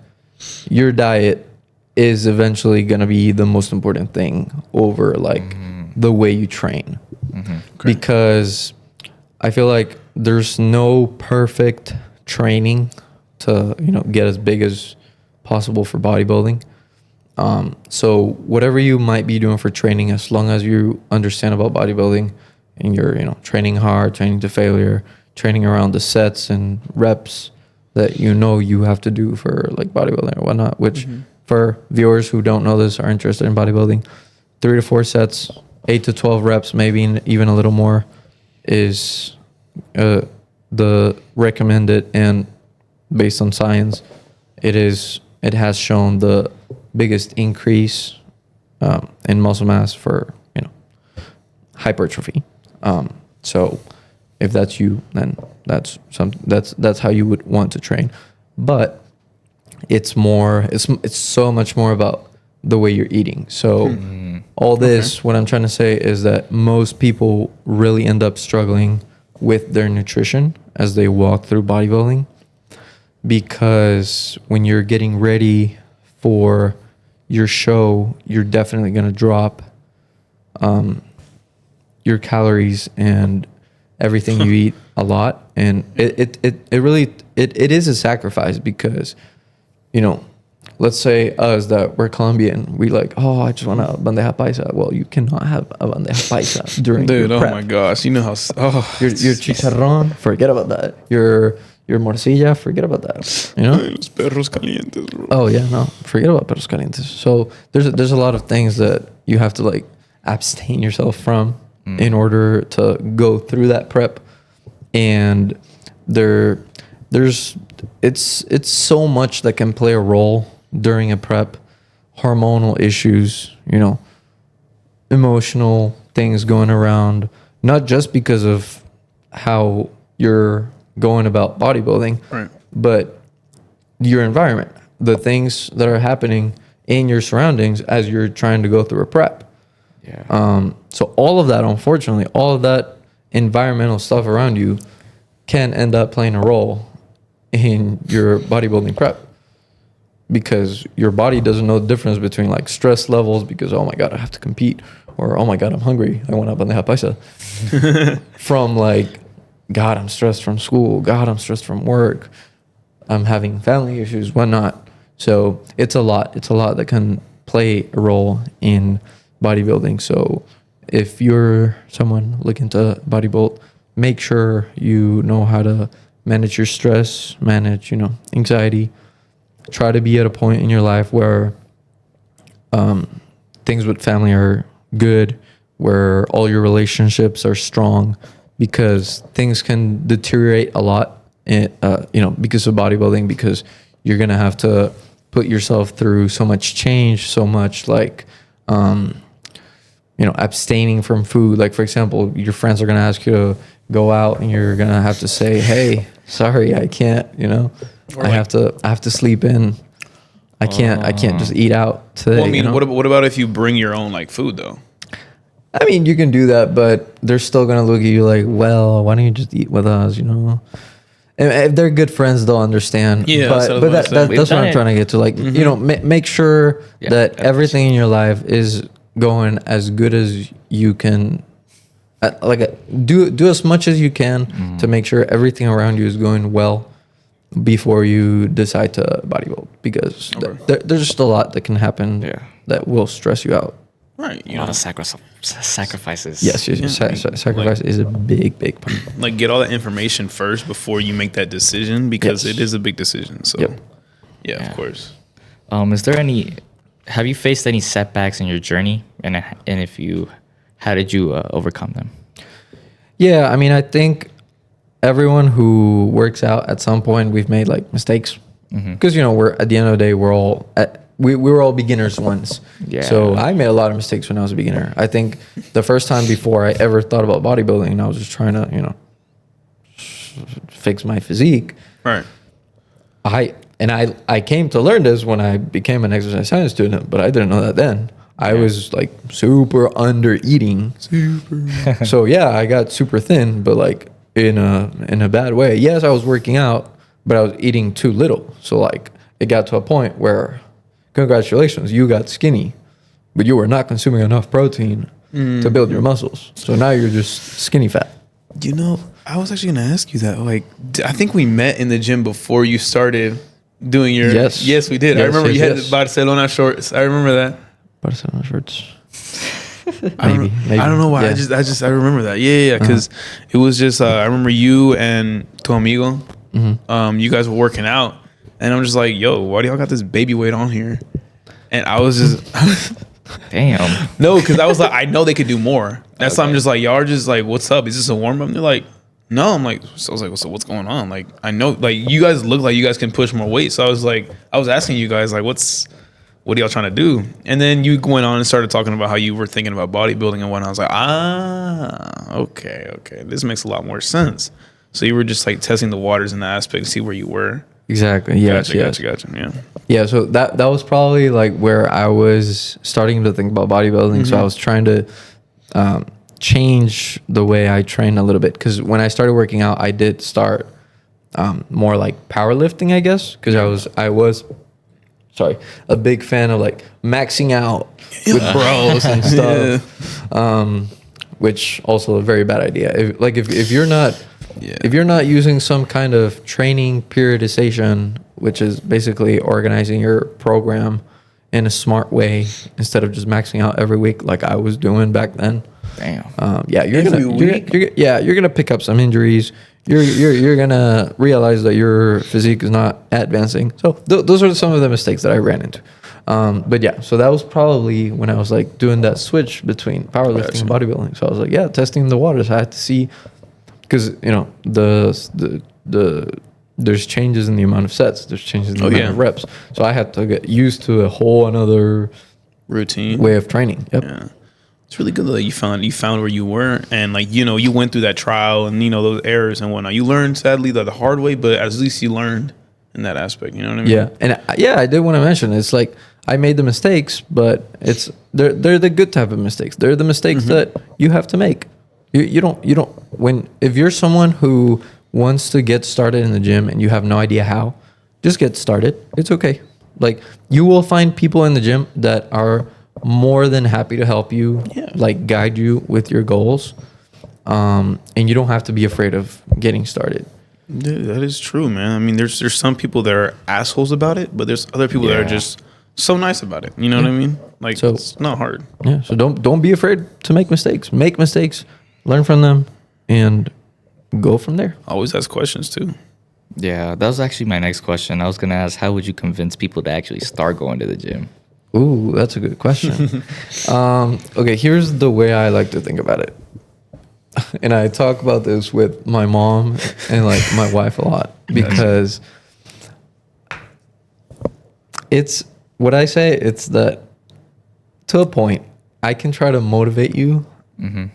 your diet is eventually going to be the most important thing over like the way you train. Okay. Because I feel like there's no perfect training to, you know, get as big as possible for bodybuilding. So whatever you might be doing for training, as long as you understand about bodybuilding and you're, you know, training hard, training to failure, training around the sets and reps that you know you have to do for like bodybuilding or whatnot, which for viewers who don't know this, are interested in bodybuilding, 3 to 4 sets, 8 to 12 reps, maybe even a little more is the recommended, and based on science, it has shown the biggest increase in muscle mass for, you know, hypertrophy. So if that's you, then that's how you would want to train. But it's so much more about the way you're eating. So all this, what I'm trying to say is that most people really end up struggling with their nutrition as they walk through bodybuilding, because when you're getting ready for your show, you're definitely going to drop your calories and everything you eat a lot. And it really is a sacrifice, because, you know, let's say us that we're Colombian, we like, oh, I just want a bandeja paisa. Well, you cannot have a bandeja paisa during Dude, your oh prep. my gosh, you know how Your chicharrón, forget about that. Your morcilla, forget about that. You know? Los perros calientes, bro. Oh yeah, no, forget about perros calientes. So there's a lot of things that you have to like abstain yourself from in order to go through that prep, and it's so much that can play a role during a prep. Hormonal issues, you know, emotional things going around, not just because of how you're going about bodybuilding, Right. but your environment, the things that are happening in your surroundings as you're trying to go through a prep. Yeah. So all of that, unfortunately, all of that environmental stuff around you can end up playing a role in your bodybuilding prep, because your body doesn't know the difference between like stress levels, because, oh my God, I have to compete, or, oh my God, I'm hungry, I want to bandeja paisa, from like, God, I'm stressed from school, God, I'm stressed from work, I'm having family issues, whatnot. So it's a lot that can play a role in bodybuilding. So if you're someone looking to bodybuild, make sure you know how to manage your stress, manage, you know, anxiety. Try to be at a point in your life where things with family are good, where all your relationships are strong, because things can deteriorate a lot, you know, because of bodybuilding, because you're going to have to put yourself through so much change, so much like, you know, abstaining from food. Like, for example, your friends are going to ask you to go out and you're going to have to say, hey, sorry, I can't, you know, I have to sleep in. I can't just eat out today. Well, I mean, you know? what about if you bring your own like food though? I mean, you can do that, but they're still going to look at you like, well, why don't you just eat with us, you know? And if they're good friends, they'll understand. Yeah, but that's what I'm trying to get to. Like, you know, make sure that everything in your life is going as good as you can. Do as much as you can to make sure everything around you is going well before you decide to bodybuild, because there's just a lot that can happen that will stress you out. Right. A lot of sacrifices. Yes, sacrifice is a big part. Like, get all that information first before you make that decision, because it is a big decision. So, yeah, of course. Have you faced any setbacks in your journey, and if you, how did you overcome them? Yeah, I mean, I think everyone who works out at some point, we've made like mistakes, because you know, we're at the end of the day, we're all we were all beginners once. Yeah. So I made a lot of mistakes when I was a beginner. I think the first time before I ever thought about bodybuilding, and I was just trying to, you know, fix my physique. Right. I came to learn this when I became an exercise science student, but I didn't know that then. I was like super under eating. So yeah, I got super thin, but like in a bad way. Yes, I was working out, but I was eating too little. So like it got to a point where, congratulations, you got skinny, but you were not consuming enough protein to build your muscles. So now you're just skinny fat. You know, I was actually gonna ask you that. Like, I think we met in the gym before you started doing your. Yes, we did. I remember you had the Barcelona shorts. I remember that. Barcelona shorts. Maybe. I don't know why. Yeah. I remember that. Yeah. Because it was just I remember you and tu amigo. You guys were working out, and I'm just like, yo, why do y'all got this baby weight on here? And I was just. Damn. No, because I was like, I know they could do more. That's why I'm just like, y'all are just like, what's up? Is this a warm up? They're like, no. I'm like, so I was like, so what's going on? Like, I know, like, you guys look like you guys can push more weight. So I was like, I was asking you guys, like, what are y'all trying to do? And then you went on and started talking about how you were thinking about bodybuilding and whatnot. I was like, okay. This makes a lot more sense. So you were just like testing the waters in that aspect to see where you were. Exactly. Yes. Gotcha. Yeah. Yeah. So that was probably like where I was starting to think about bodybuilding. So I was trying to change the way I train a little bit, because when I started working out, I did start more like powerlifting, I guess, because I was a big fan of like maxing out with bros and stuff, which also a very bad idea. If you're not. Yeah. If you're not using some kind of training periodization, which is basically organizing your program in a smart way instead of just maxing out every week like I was doing back then. Damn. You're gonna pick up some injuries. You're gonna realize that your physique is not advancing. So those are some of the mistakes that I ran into. But yeah, so that was probably when I was like doing that switch between powerlifting and bodybuilding. So I was like, testing the waters. I had to see. Because there's changes in the amount of sets, there's changes in the amount of reps, so I had to get used to a whole another routine way of training. Yep. Yeah, it's really good that you found where you were, and like you went through that trial and those errors and whatnot. You learned sadly the hard way, but at least you learned in that aspect. You know what I mean? Yeah, and I did want to mention it's like I made the mistakes, but they're the good type of mistakes. They're the mistakes that you have to make. You don't if you're someone who wants to get started in the gym and you have no idea how, just get started. It's okay. Like, you will find people in the gym that are more than happy to help you, like guide you with your goals. And you don't have to be afraid of getting started. Dude, that is true, man. I mean, there's some people that are assholes about it, but there's other people that are just so nice about it. You know what I mean? Like, so, it's not hard. Yeah. So don't be afraid to make mistakes. Make mistakes. Learn from them and go from there. Always ask questions too. Yeah, that was actually my next question. I was going to ask, how would you convince people to actually start going to the gym? Ooh, that's a good question. Okay, here's the way I like to think about it. And I talk about this with my mom and like my wife a lot, because it's what I say. It's that to a point, I can try to motivate you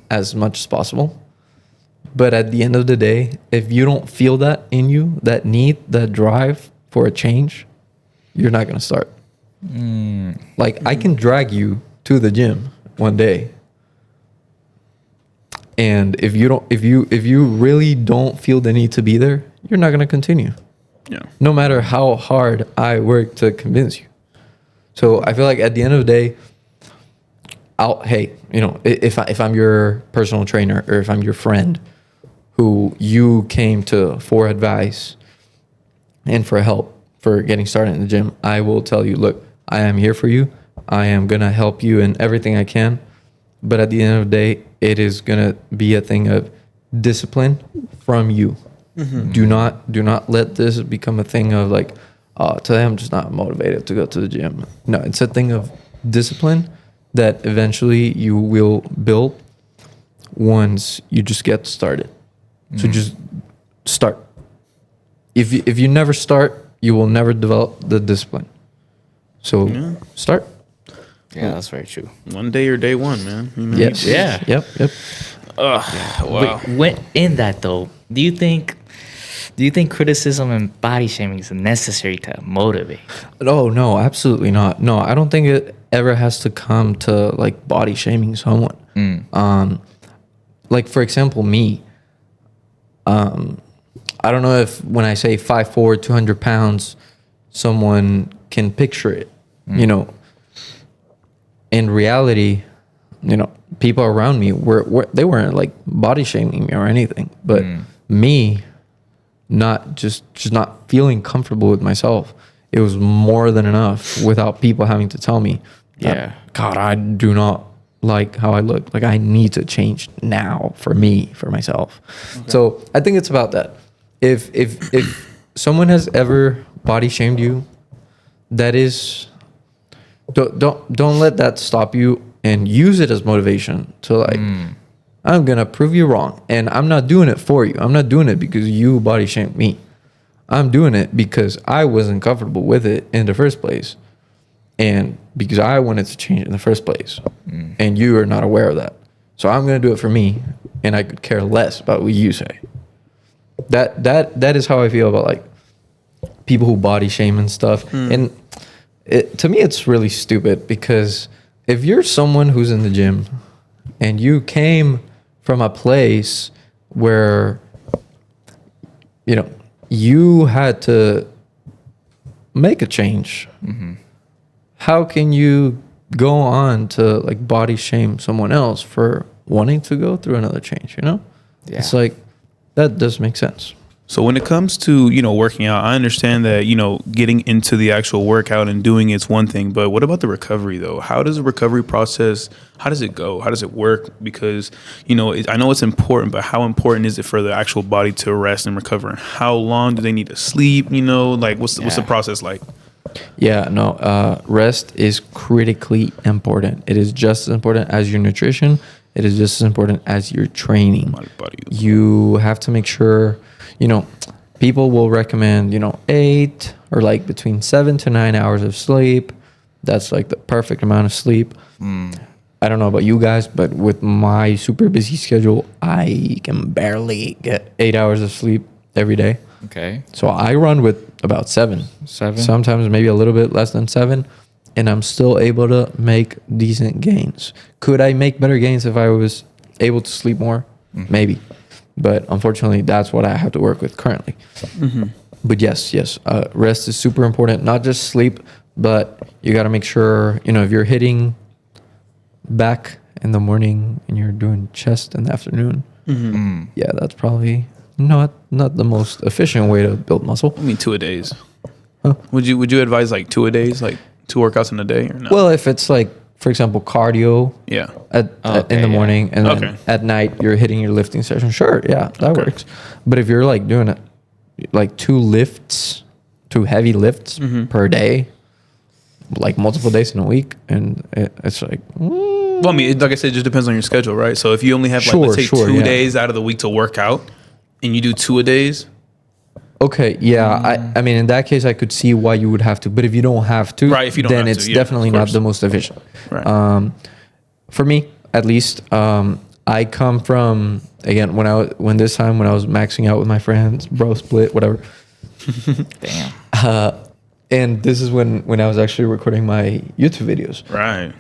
as much as possible. But at the end of the day, if you don't feel that in you, that need, that drive for a change, you're not going to start. Like, I can drag you to the gym one day, and if you really don't feel the need to be there, you're not going to continue. Yeah. No matter how hard I work to convince you. So I feel like at the end of the day, if I'm your personal trainer, or if I'm your friend who you came to for advice and for help for getting started in the gym, I will tell you, look, I am here for you. I am going to help you in everything I can. But at the end of the day, it is going to be a thing of discipline from you. Do not let this become a thing of like, today I'm just not motivated to go to the gym. No, it's a thing of discipline that eventually you will build once you just get started. So just start. If you never start, you will never develop the discipline. So start. Yeah, that's very true. One day or day one, man. You know? Yes. Yeah. Yep. Wow. But in that though, do you think criticism and body shaming is necessary to motivate? No, absolutely not. No, I don't think it ever has to come to like body shaming someone. Like, for example, me. I don't know if when I say 5'4", 200 pounds, someone can picture it. You know, in reality, you know, people around me they weren't like body shaming me or anything, but me not just not feeling comfortable with myself, it was more than enough without people having to tell me that, God, I do not like how I look. Like, I need to change now for me, for myself. Okay. So I think it's about that. If someone has ever body shamed you, that is, don't let that stop you, and use it as motivation to like, I'm gonna prove you wrong, and I'm not doing it for you. I'm not doing it because you body shamed me. I'm doing it because I wasn't comfortable with it in the first place, and because I wanted to change it in the first place, and you are not aware of that. So I'm gonna do it for me, and I could care less about what you say. That is how I feel about like people who body shame and stuff. And to me, it's really stupid, because if you're someone who's in the gym and you came from a place where, you know, you had to make a change, how can you go on to like body shame someone else for wanting to go through another change, you know? Yeah. It's like, that does make sense. So when it comes to, you know, working out, I understand that, you know, getting into the actual workout and doing it's one thing, but what about the recovery though? How does the recovery process, how does it go? How does it work? Because, you know, I know it's important, but how important is it for the actual body to rest and recover? And how long do they need to sleep? You know, like what's the process like? Yeah, no, rest is critically important. It is just as important as your nutrition. It is just as important as your training. You have to make sure, you know, people will recommend, you know, 8 or like between 7 to 9 hours of sleep. That's like the perfect amount of sleep. I don't know about you guys, but with my super busy schedule, I can barely get 8 hours of sleep every day. Okay. So I run with about 7. Sometimes maybe a little bit less than 7. And I'm still able to make decent gains. Could I make better gains if I was able to sleep more? Maybe. But unfortunately, that's what I have to work with currently. But yes, rest is super important. Not just sleep, but you got to make sure, you know, if you're hitting back in the morning and you're doing chest in the afternoon, yeah, that's probably not the most efficient way to build muscle. I mean, 2-a-days. Huh? Would you advise like 2-a-days, like 2 workouts in a day, or no? Well, if it's like, for example, cardio, in the morning, and then at night you're hitting your lifting session, sure, yeah, that works. But if you're like doing it like 2 heavy lifts per day, like multiple days in a week, and it's like, well, I mean, like I said, it just depends on your schedule, right? So if you only have like, let's say 2 days out of the week to work out, and you do 2-a-days. Okay, yeah. I mean, in that case, I could see why you would have to. But if you don't have to, right, if you don't then have it's to, definitely not the most efficient. Right. For me, at least, I come from, again, when I was maxing out with my friends, bro split, whatever. Damn. And this is when I was actually recording my YouTube videos. Right.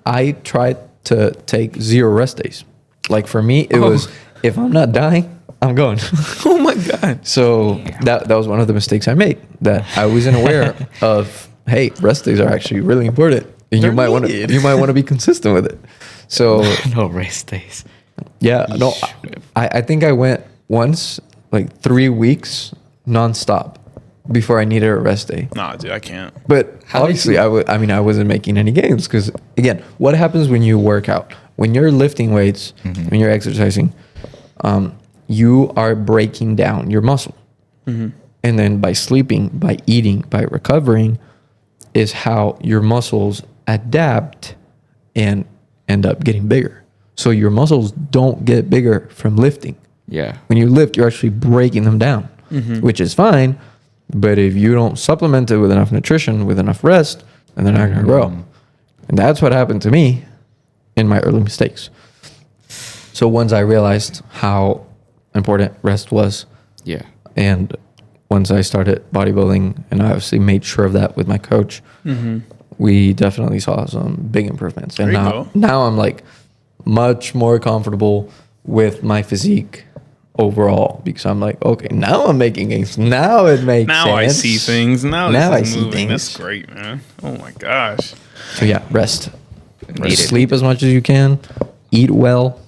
I tried to take 0 rest days. Like for me, it was, if I'm not dying, I'm going. Oh my God. So that was one of the mistakes I made, that I wasn't aware of. Hey, rest days are actually really important, and you might want to be consistent with it. So no rest days. Yeah, no, I think I went once, like 3 weeks nonstop before I needed a rest day. Nah, dude, I can't. But obviously, I wasn't making any gains, because again, what happens when you work out? When you're lifting weights, when you're exercising, you are breaking down your muscle. And then by sleeping, by eating, by recovering, is how your muscles adapt and end up getting bigger. So your muscles don't get bigger from lifting. Yeah. When you lift, you're actually breaking them down, which is fine. But if you don't supplement it with enough nutrition, with enough rest, then they're not going to grow. And that's what happened to me in my early mistakes. So once I realized how important rest was, and once I started bodybuilding, and I obviously made sure of that with my coach, we definitely saw some big improvements. And now I'm like much more comfortable with my physique overall, because I'm like, okay, now I'm making gains. Now it makes Now sense. I see things. Now I this is see moving. things. That's great, man. Oh my gosh. So yeah, rest. Needed. Sleep as much as you can. Eat well.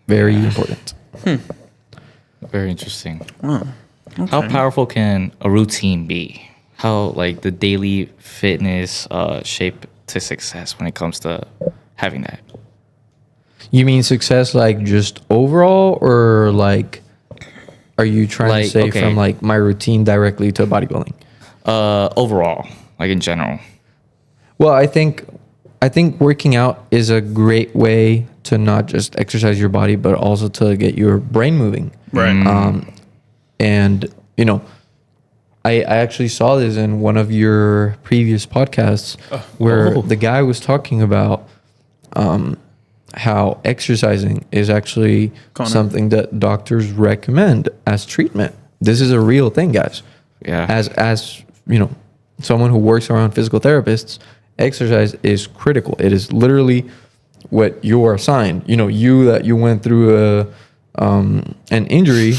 Very important. Very interesting. Huh. How powerful can a routine be? How like the daily fitness shape to success when it comes to having that? You mean success like just overall, or like are you trying Like, to say okay. from like my routine directly to bodybuilding? Overall, like in general. Well, I think working out is a great way to not just exercise your body, but also to get your brain moving. Right. And you know, I actually saw this in one of your previous podcasts where the guy was talking about how exercising is actually Connor. something that doctors recommend as treatment. This is a real thing, guys. Yeah. As you know, someone who works around physical therapists, exercise is critical. It is literally what you are assigned. You know, you went through an injury.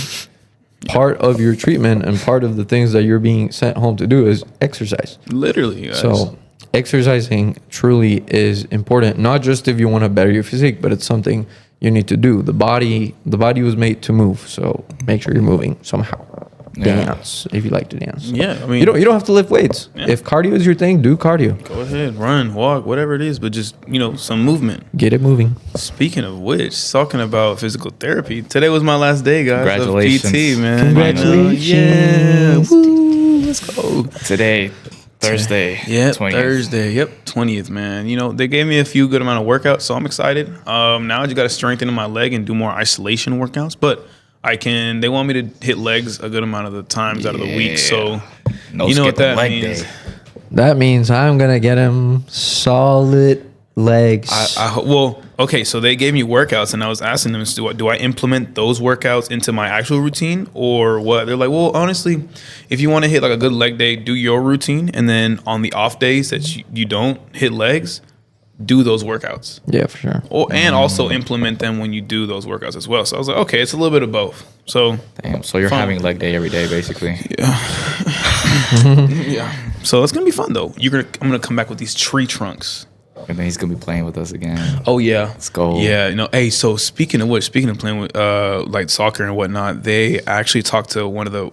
Part of your treatment and part of the things that you're being sent home to do is exercise. Literally, guys. So exercising truly is important, not just if you want to better your physique, but it's something you need to do. The body was made to move, so make sure you're moving somehow. Yeah. Dance if you like to dance. Yeah, I mean, you don't have to lift weights. Yeah. If cardio is your thing, do cardio. go ahead, run, walk, whatever it is, but just some movement. Get it moving. Speaking of which, talking about physical therapy, today was my last day, guys. Congratulations. Of PT, man. Congratulations. Yeah, woo, let's go. Today, Thursday. Yep, 20th. Thursday. Yep, 20th, man. They gave me a few good amount of workouts, so I'm excited. Now I just got to strengthen my leg and do more isolation workouts, but they want me to hit legs a good amount of the times out of the week. So No you know what skipping that leg means. day. That means I'm gonna get him solid legs. Well, okay, so they gave me workouts, and I was asking them, do I implement those workouts into my actual routine or what? They're like, well, honestly, if you want to hit like a good leg day, do your routine, and then on the off days that you don't hit legs, do those workouts. Yeah, for sure. And also implement them when you do those workouts as well. So I was like, okay, it's a little bit of both. So Damn. So you're Fun. having leg day every day, basically. yeah, so it's gonna be fun though. I'm gonna come back with these tree trunks. And then he's gonna be playing with us again. Oh yeah, Let's go. Yeah, hey, so speaking of playing with like soccer and whatnot, they actually talked to one of the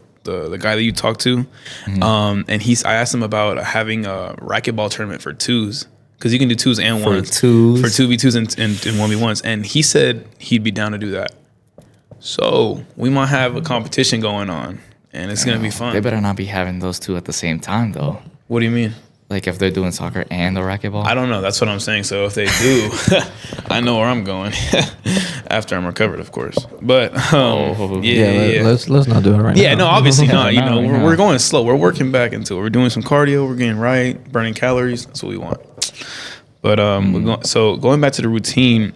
guy that you talked to, and I asked him about having a racquetball tournament for twos. Because you can do twos and For ones. twos? For 2v2s and 1v1s. And he said he'd be down to do that. So we might have a competition going on. And it's going to be fun. They better not be having those two at the same time, though. What do you mean? Like if they're doing soccer and the racquetball. I don't know. That's what I'm saying. So if they do, I know where I'm going. After I'm recovered, of course. But yeah. Let's not do it right now. Yeah, no, obviously not. No, no. We're going slow. We're working back into it. We're doing some cardio. We're getting right, burning calories. That's what we want. But going back to the routine.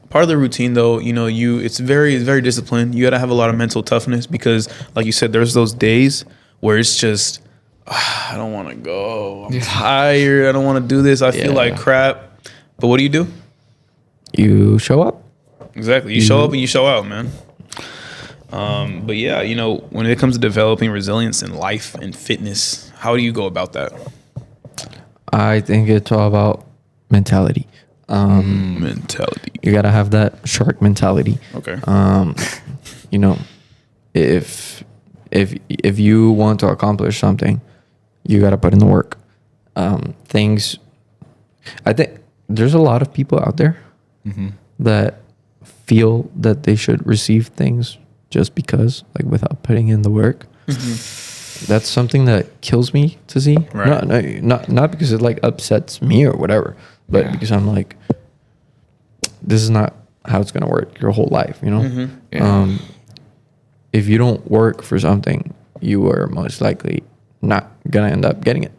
Part of the routine, though, it's very disciplined. You got to have a lot of mental toughness because, like you said, there's those days where it's just, I don't want to go. I'm tired. I don't want to do this. I feel like crap. But what do? You show up. Exactly. You show up and you show out, man. But yeah, when it comes to developing resilience in life and fitness, how do you go about that? I think it's all about mentality. Mentality. You gotta have that shark mentality. Okay. If you want to accomplish something, you gotta put in the work. I think there's a lot of people out there that feel that they should receive things just because, like, without putting in the work. That's something that kills me to see. Right. Not because it like upsets me or whatever, but because I'm like, this is not how it's gonna work your whole life, Yeah. If you don't work for something, you are most likely not gonna end up getting it.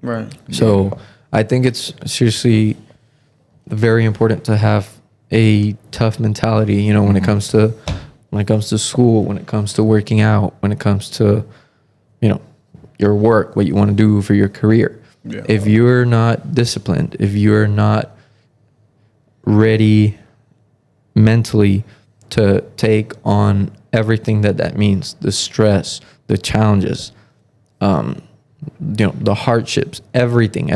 Right. So I think it's seriously very important to have a tough mentality, when it comes to school, when it comes to working out, when it comes to your work, what you want to do for your career. Yeah. If you're not disciplined, if you're not ready mentally to take on everything that means, the stress, the challenges, the hardships, everything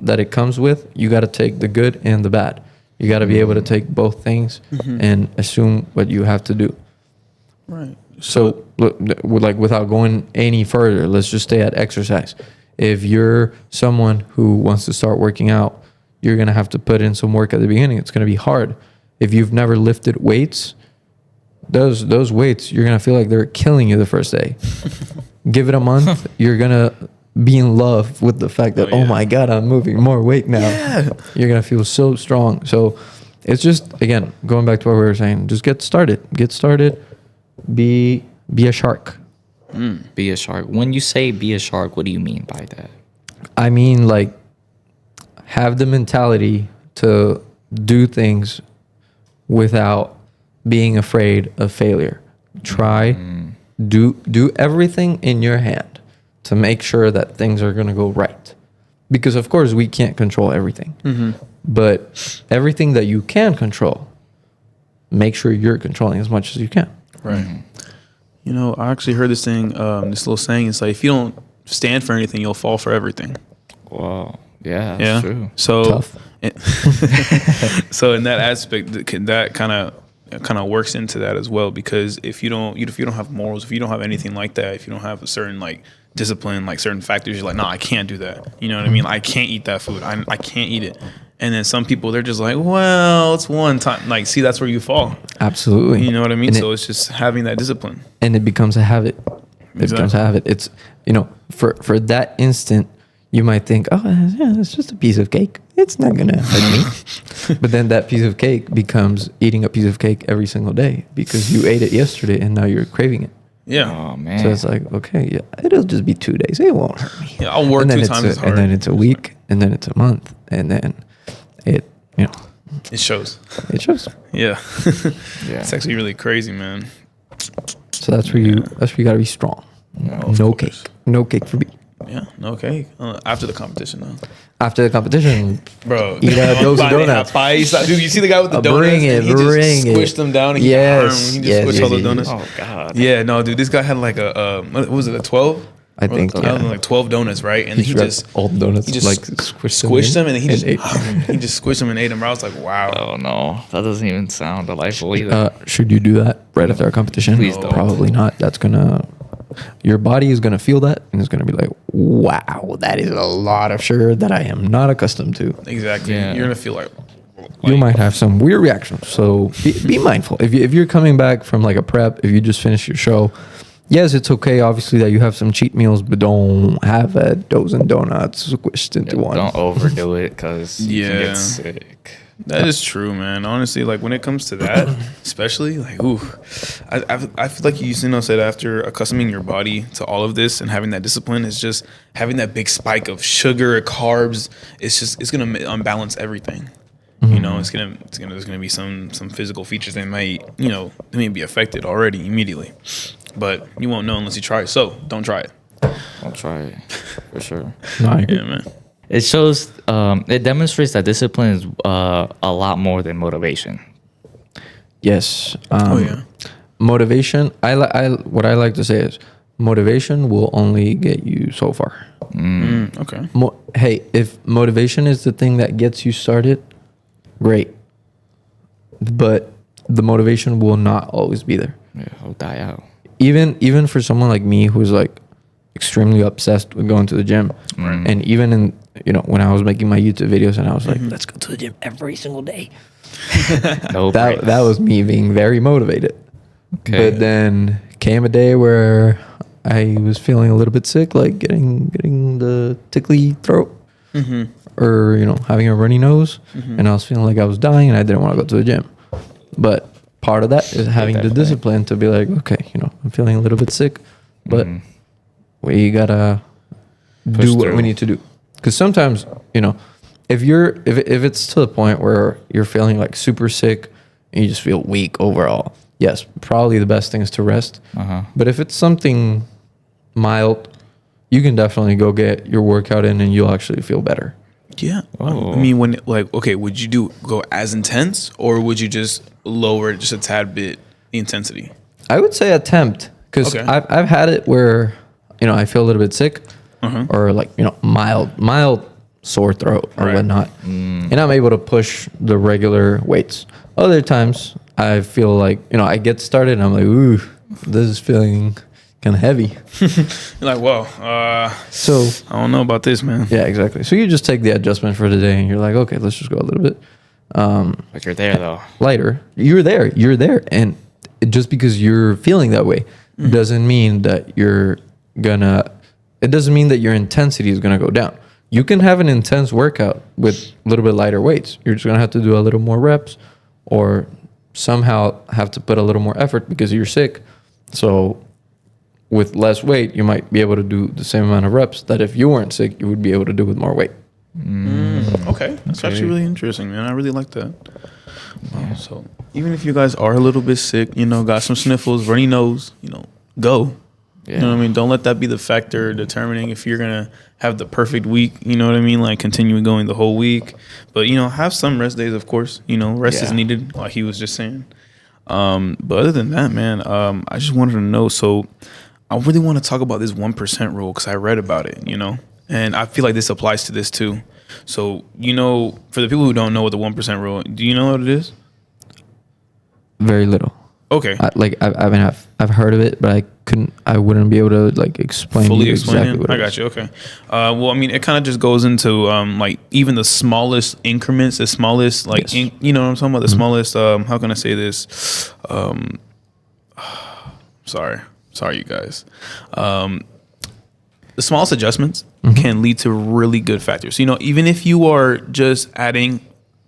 that it comes with. You got to take the good and the bad. You got to be able to take both things and assume what you have to do. Right. So, like, without going any further, let's just stay at exercise. If you're someone who wants to start working out, you're going to have to put in some work at the beginning. It's going to be hard. If you've never lifted weights, those weights, you're going to feel like they're killing you the first day. Give it a month, you're going to be in love with the fact that, oh my God, I'm moving more weight now. Yeah. You're going to feel so strong. So it's just, again, going back to what we were saying, just get started. Get started. Be a shark. Be a shark. When you say be a shark, what do you mean by that? I mean, like, have the mentality to do things without being afraid of failure. Try, do everything in your hand to make sure that things are going to go right. Because, of course, we can't control everything. But everything that you can control, make sure you're controlling as much as you can. Right. You know, I actually heard this thing, this little saying. It's like, if you don't stand for anything, you'll fall for everything. Wow. Yeah, that's true. So, Tough. So in that aspect, that kind of works into that as well. Because if you don't have morals, if you don't have anything like that, if you don't have a certain like discipline, like certain factors, you're like, no, I can't do that. You know what I mean? I can't eat that food. I can't eat it. And then some people, they're just like, well, it's one time. Like, see, that's where you fall. Absolutely. You know what I mean? And So it's just having that discipline. And it becomes a habit. It becomes a habit. It's, for that instant, you might think, oh, yeah, it's just a piece of cake. It's not going to hurt me. But then that piece of cake becomes eating a piece of cake every single day because you ate it yesterday and now you're craving it. Yeah. Oh, man. So it's like, okay, yeah, it'll just be 2 days. It won't hurt me. Yeah, I'll work 2 times as hard. And then it's a week, and then it's a month, and then it shows. It shows. Yeah. Yeah. It's actually really crazy, man. So that's where you got to be strong. No cake. No cake for me. Yeah, no cake. After the competition, though. After the competition, Bro, eat a dose of donuts. Dude, you see the guy with the donuts? Bring it. He just squished them down. And he just squished all the donuts. Oh, God. Yeah, no, dude, this guy had like what was it, a 12? I think, yeah. Like 12 donuts, right? And he just all the donuts, he just like squished them, and then he just ate. he just squished them and ate them. I was like, wow. Oh, no. That doesn't even sound delightful either. Should you do that right after our competition? Please don't. Probably not. That's gonna. Your body is gonna feel that, and it's gonna be like, "Wow, that is a lot of sugar that I am not accustomed to." Exactly. Yeah. You're gonna feel like You might have some weird reactions, so be mindful. If you're coming back from like a prep, if you just finished your show, yes, it's okay. Obviously, that you have some cheat meals, but don't have a dozen donuts squished into one. Don't overdo it because you can Yeah. get sick. that is true, man. Honestly, like when it comes to that, especially like, I feel like you said after accustoming your body to all of this and having that discipline is just having that big spike of sugar, carbs. It's gonna unbalance everything. You know, there's gonna be some physical features that may be affected already immediately, but you won't know unless you try it. So don't try it. I'll try it for sure. No, I agree. Yeah, man. It shows, it demonstrates that discipline is a lot more than motivation. Yes. Yeah. Motivation. What I like to say is, motivation will only get you so far. Okay. Hey, if motivation is the thing that gets you started, great. But the motivation will not always be there. Yeah, it'll die out. Even for someone like me who's like extremely obsessed with going to the gym, and even in when I was making my YouTube videos and I was like, let's go to the gym every single day. No that was me being very motivated. Okay. But then came a day where I was feeling a little bit sick, like getting the tickly throat, or having a runny nose, and I was feeling like I was dying, and I didn't want to go to the gym. But part of that is having the discipline to be like, okay, I'm feeling a little bit sick, but we gotta do what we need to do. Because sometimes, if it's to the point where you're feeling like super sick and you just feel weak overall, yes, probably the best thing is to rest. But if it's something mild, you can definitely go get your workout in and you'll actually feel better. Yeah. Oh. I mean, would you go as intense or would you just lower it just a tad bit? the intensity? I would say attempt, because Okay. I've had it where, I feel a little bit sick, or like, mild sore throat or Right. whatnot, and I'm able to push the regular weights. Other times I feel like, I get started and I'm like, ooh, this is feeling kind of heavy. You're like, whoa, So I don't know about this, man. yeah, exactly. So you just take the adjustment for the day and you're like, okay, let's just go a little bit But you're there though. lighter. You're there. And just because you're feeling that way doesn't mean that it doesn't mean that your intensity is going to go down. You can have an intense workout with a little bit lighter weights. You're just going to have to do a little more reps, or somehow have to put a little more effort because you're sick. So with less weight, you might be able to do the same amount of reps that if you weren't sick, you would be able to do with more weight. Okay, that's actually really interesting, man. I really like that. So even if you guys are a little bit sick, got some sniffles, runny nose, go. Yeah. You know what I mean? Don't let that be the factor determining if you're gonna have the perfect week. You know what I mean? Like continuing going the whole week, but have some rest days, of course. Rest is Yeah. needed, like he was just saying. But other than that, man, I just wanted to know. So I really want to talk about this 1% rule because I read about it. And I feel like this applies to this too. So for the people who don't know what the 1% rule, do you know what it is? Very little. Okay. I've heard of it, but I wouldn't be able to like explain Fully to you explain exactly it. what I it got is. you. Okay. Well, I mean, it kind of just goes into like even the smallest increments, the smallest like Yes. you know what I'm talking about. The smallest. How can I say this? Sorry, you guys. The smallest adjustments can lead to really good factors. Even if you are just adding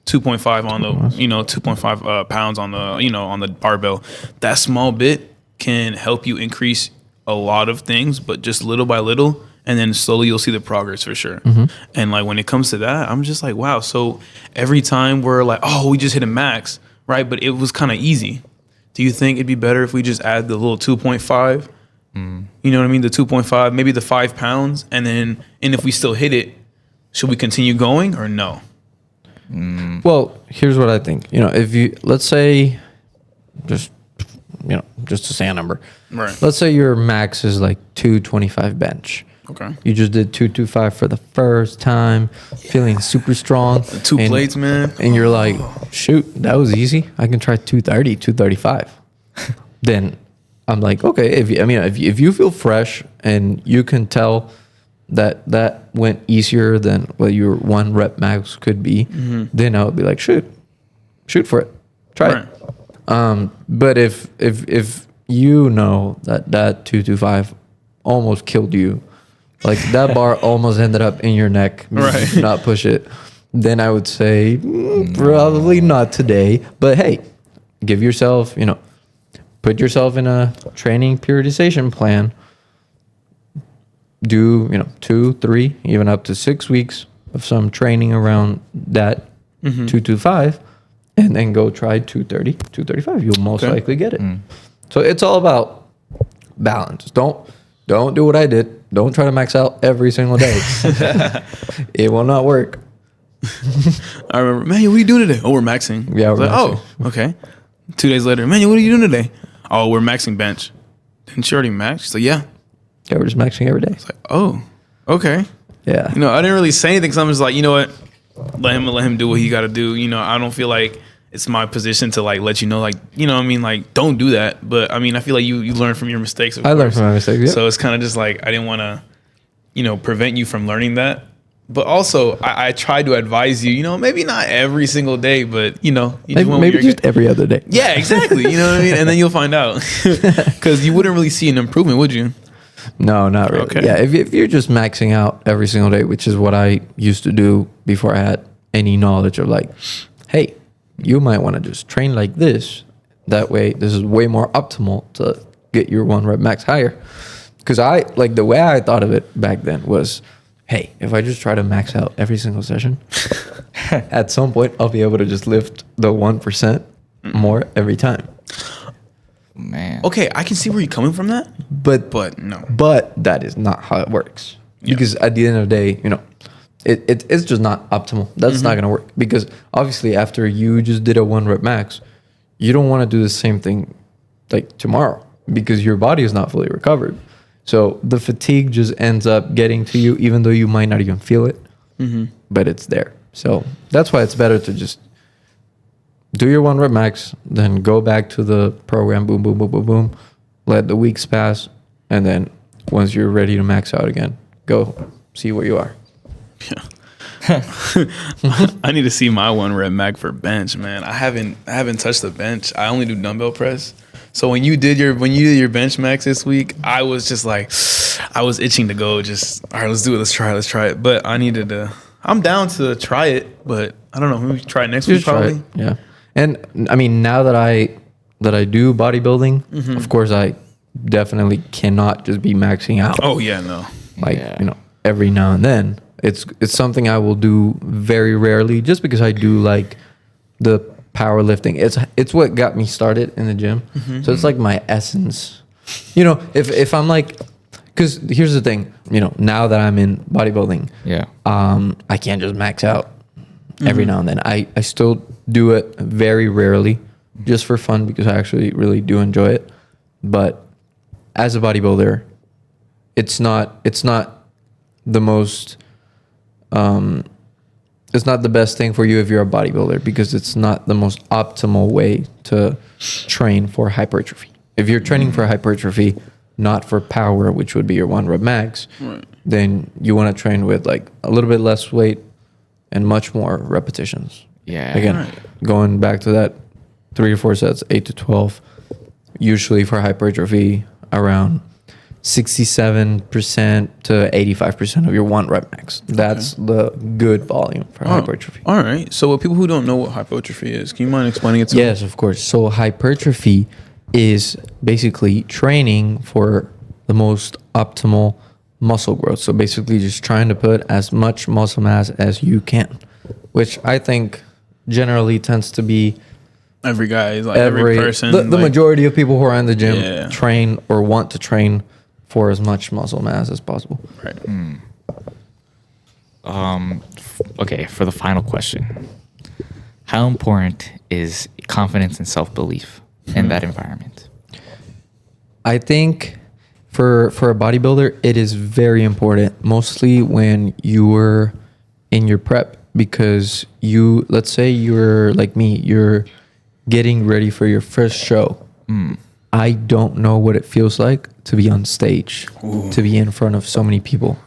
2.5 on the 2.5 pounds on the on the barbell, that small bit can help you increase a lot of things, but just little by little, and then slowly you'll see the progress for sure. And like when it comes to that, I'm just like, wow. So every time we're like, oh, we just hit a max, right? But it was kind of easy. Do you think it'd be better if we just add the little 2.5? You know what I mean? The 2.5, maybe the 5 pounds, and if we still hit it, should we continue going or no? Well, here's what I think. If you, let's say, just to say a number. Right. Let's say your max is like 225 bench. Okay. You just did 225 for the first time, feeling super strong. Two plates, man. And you're like, shoot, that was easy. I can try 230, 235. Then I'm like, okay, if you feel fresh and you can tell that went easier than what your one rep max could be, then I would be like, shoot for it, try Right. it. But if you know that 225 almost killed you, like that bar almost ended up in your neck, Right. not push it, then I would say probably not today. But hey, give yourself, put yourself in a training periodization plan. Do 2, 3, even up to 6 weeks of some training around that 225, and then go try 230, 235. You'll most likely get it. So it's all about balance. Don't do what I did. Don't try to max out every single day. It will not work. I remember, man, what are you doing today? Oh, we're maxing. Yeah, I was we're like, maxing. oh, okay. 2 days later, man, what are you doing today? Oh, we're maxing bench. Didn't you already max? She's like, yeah. Yeah, we're just maxing every day. It's like, oh, okay. Yeah. I didn't really say anything because I'm just like, you know what? Let him do what he got to do. I don't feel like it's my position to like let you know, like, what I mean, like, don't do that. But I mean, I feel like you learn from your mistakes. I learned from my mistakes. Yeah. So it's kind of just like I didn't want to, prevent you from learning that. But also, I tried to advise you, maybe not every single day, but you maybe just every other day. Yeah, exactly. You know what I mean? And then you'll find out because you wouldn't really see an improvement, would you? No, not really. Okay. Yeah, if you're just maxing out every single day, which is what I used to do before I had any knowledge of like, hey, you might want to just train like this. That way, this is way more optimal to get your one rep max higher. Because the way I thought of it back then was, hey, if I just try to max out every single session, at some point I'll be able to just lift the 1% more every time. Man. Okay, I can see where you're coming from that, but no. But that is not how it works. Yeah. Because at the end of the day, it's just not optimal. That's not going to work. Because obviously after you just did a one rep max, you don't want to do the same thing like tomorrow because your body is not fully recovered. So the fatigue just ends up getting to you, even though you might not even feel it, but it's there. So that's why it's better to just do your 1 rep max, then go back to the program, boom, boom, boom, boom, boom, let the weeks pass, and then once you're ready to max out again, go see where you are. I need to see my 1 rep mag for bench, man. I haven't touched the bench. I only do dumbbell press. So when you did your bench max this week, I was just like, I was itching to go. Just all right, let's do it. Let's try it. But I needed to. I'm down to try it, but I don't know. Maybe try it next week probably. Yeah, and I mean now that I do bodybuilding, of course I definitely cannot just be maxing out. Oh yeah, no. Like every now and then. It's something I will do very rarely, just because I do like the powerlifting. It's what got me started in the gym. So it's like my essence. If I'm like, because here's the thing, now that I'm in bodybuilding, I can't just max out every now and then. I still do it very rarely, just for fun, because I actually really do enjoy it. But as a bodybuilder, it's not the most it's not the best thing for you if you're a bodybuilder, because it's not the most optimal way to train for hypertrophy. If you're training for hypertrophy, not for power, which would be your 1 rep max, then you want to train with like a little bit less weight and much more repetitions. Yeah. Again, going back to that 3 to 4 sets, 8 to 12, usually for hypertrophy around 67% to 85% of your 1 rep max. That's the good volume for hypertrophy. All right. So, people who don't know what hypertrophy is, can you mind explaining it to me? Yes, of course. So hypertrophy is basically training for the most optimal muscle growth. So basically just trying to put as much muscle mass as you can, which I think generally tends to be every guy, like every person. The majority of people who are in the gym train or want to train for as much muscle mass as possible. Right. Okay, for the final question. How important is confidence and self-belief in that environment? I think for a bodybuilder, it is very important, mostly when you're in your prep, because let's say you're like me, you're getting ready for your first show. I don't know what it feels like to be on stage, to be in front of so many people.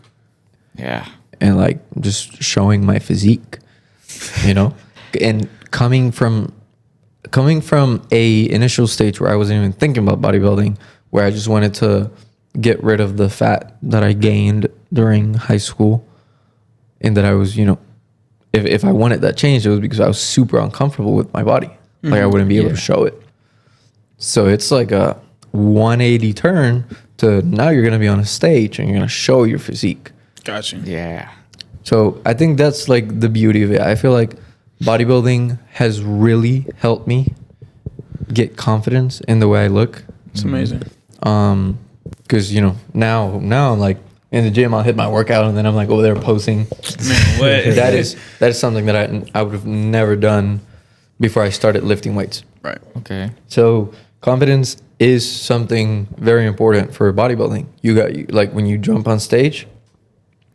Yeah. And like just showing my physique, and coming from a initial stage where I wasn't even thinking about bodybuilding, where I just wanted to get rid of the fat that I gained during high school, and that I was, if I wanted that change, it was because I was super uncomfortable with my body. Like I wouldn't be able to show it. So it's like a 180 turn to now you're going to be on a stage and you're going to show your physique. Gotcha. Yeah. So I think that's like the beauty of it. I feel like bodybuilding has really helped me get confidence in the way I look. It's amazing. Because now I'm like in the gym, I'll hit my workout and then I'm like over there posing. Man, what? that is something that I would have never done before I started lifting weights. Right. Okay. So confidence is something very important for bodybuilding. Like when you jump on stage,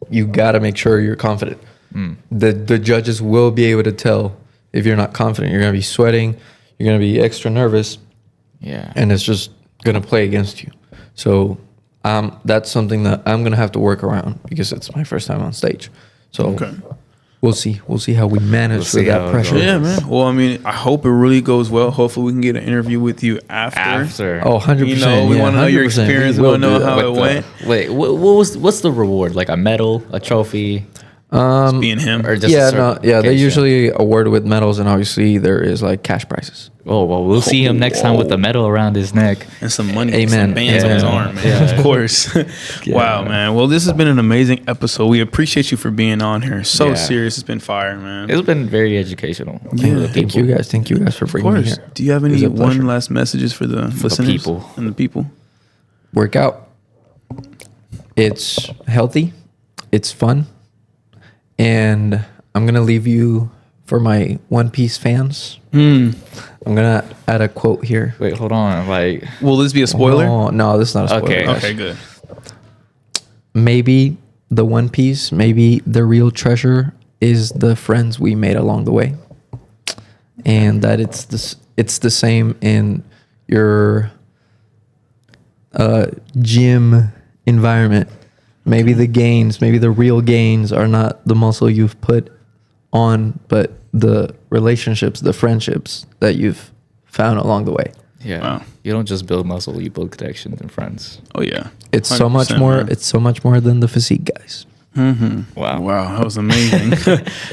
you got to make sure you're confident. The judges will be able to tell if you're not confident. You're going to be sweating. You're going to be extra nervous. Yeah. And it's just going to play against you. So that's something that I'm going to have to work around, because it's my first time on stage. So we'll see. We'll see how we manage with that pressure. Yeah, man. Well, I mean, I hope it really goes well. Hopefully we can get an interview with you after. Oh, 100%. We want to know your experience. We want to know how it went. Wait, what's the reward? Like a medal, a trophy? Just being him. Or just they usually award with medals, and obviously there is like cash prizes. Oh, well, we'll see him next time with the medal around his neck. And some money, Amen. some bands on his arm, man. Of course. Wow, man. Well, this has been an amazing episode. We appreciate you for being on here. So serious. It's been fire, man. It's been very educational. Yeah. Thank you guys. Thank you guys for bringing me here. Do you have any one last messages for the listeners people and the people? Work out. It's healthy. It's fun. And I'm going to leave you for my One Piece fans, Hmm. I'm gonna add a quote here. Wait, hold on. Like, Will this be a spoiler? Oh, no, this is not a spoiler. Okay. guys. Okay, good. Maybe the One Piece, maybe the real treasure is the friends we made along the way, and that it's the same in your gym environment. Maybe the gains, maybe the real gains are not the muscle you've put on, but the relationships, the friendships that you've found along the way. yeah, Wow. you don't just build muscle; you build connections and friends. Oh yeah. It's so much 100%, more. man. It's so much more than the physique, guys. Wow. Wow, that was amazing.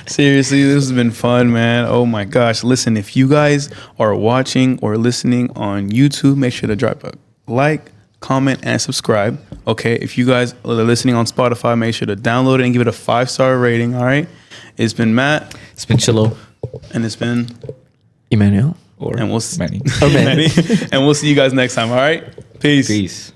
Seriously, this has been fun, man. Oh my gosh. Listen, if you guys are watching or listening on YouTube, make sure to drop a like, comment, and subscribe. Okay. If you guys are listening on Spotify, make sure to download it and give it a 5-star rating. All right. It's been Matt. It's been chillo. And it's been Emanuel. Or and we'll many. and we'll see you guys next time. All right. Peace. Peace.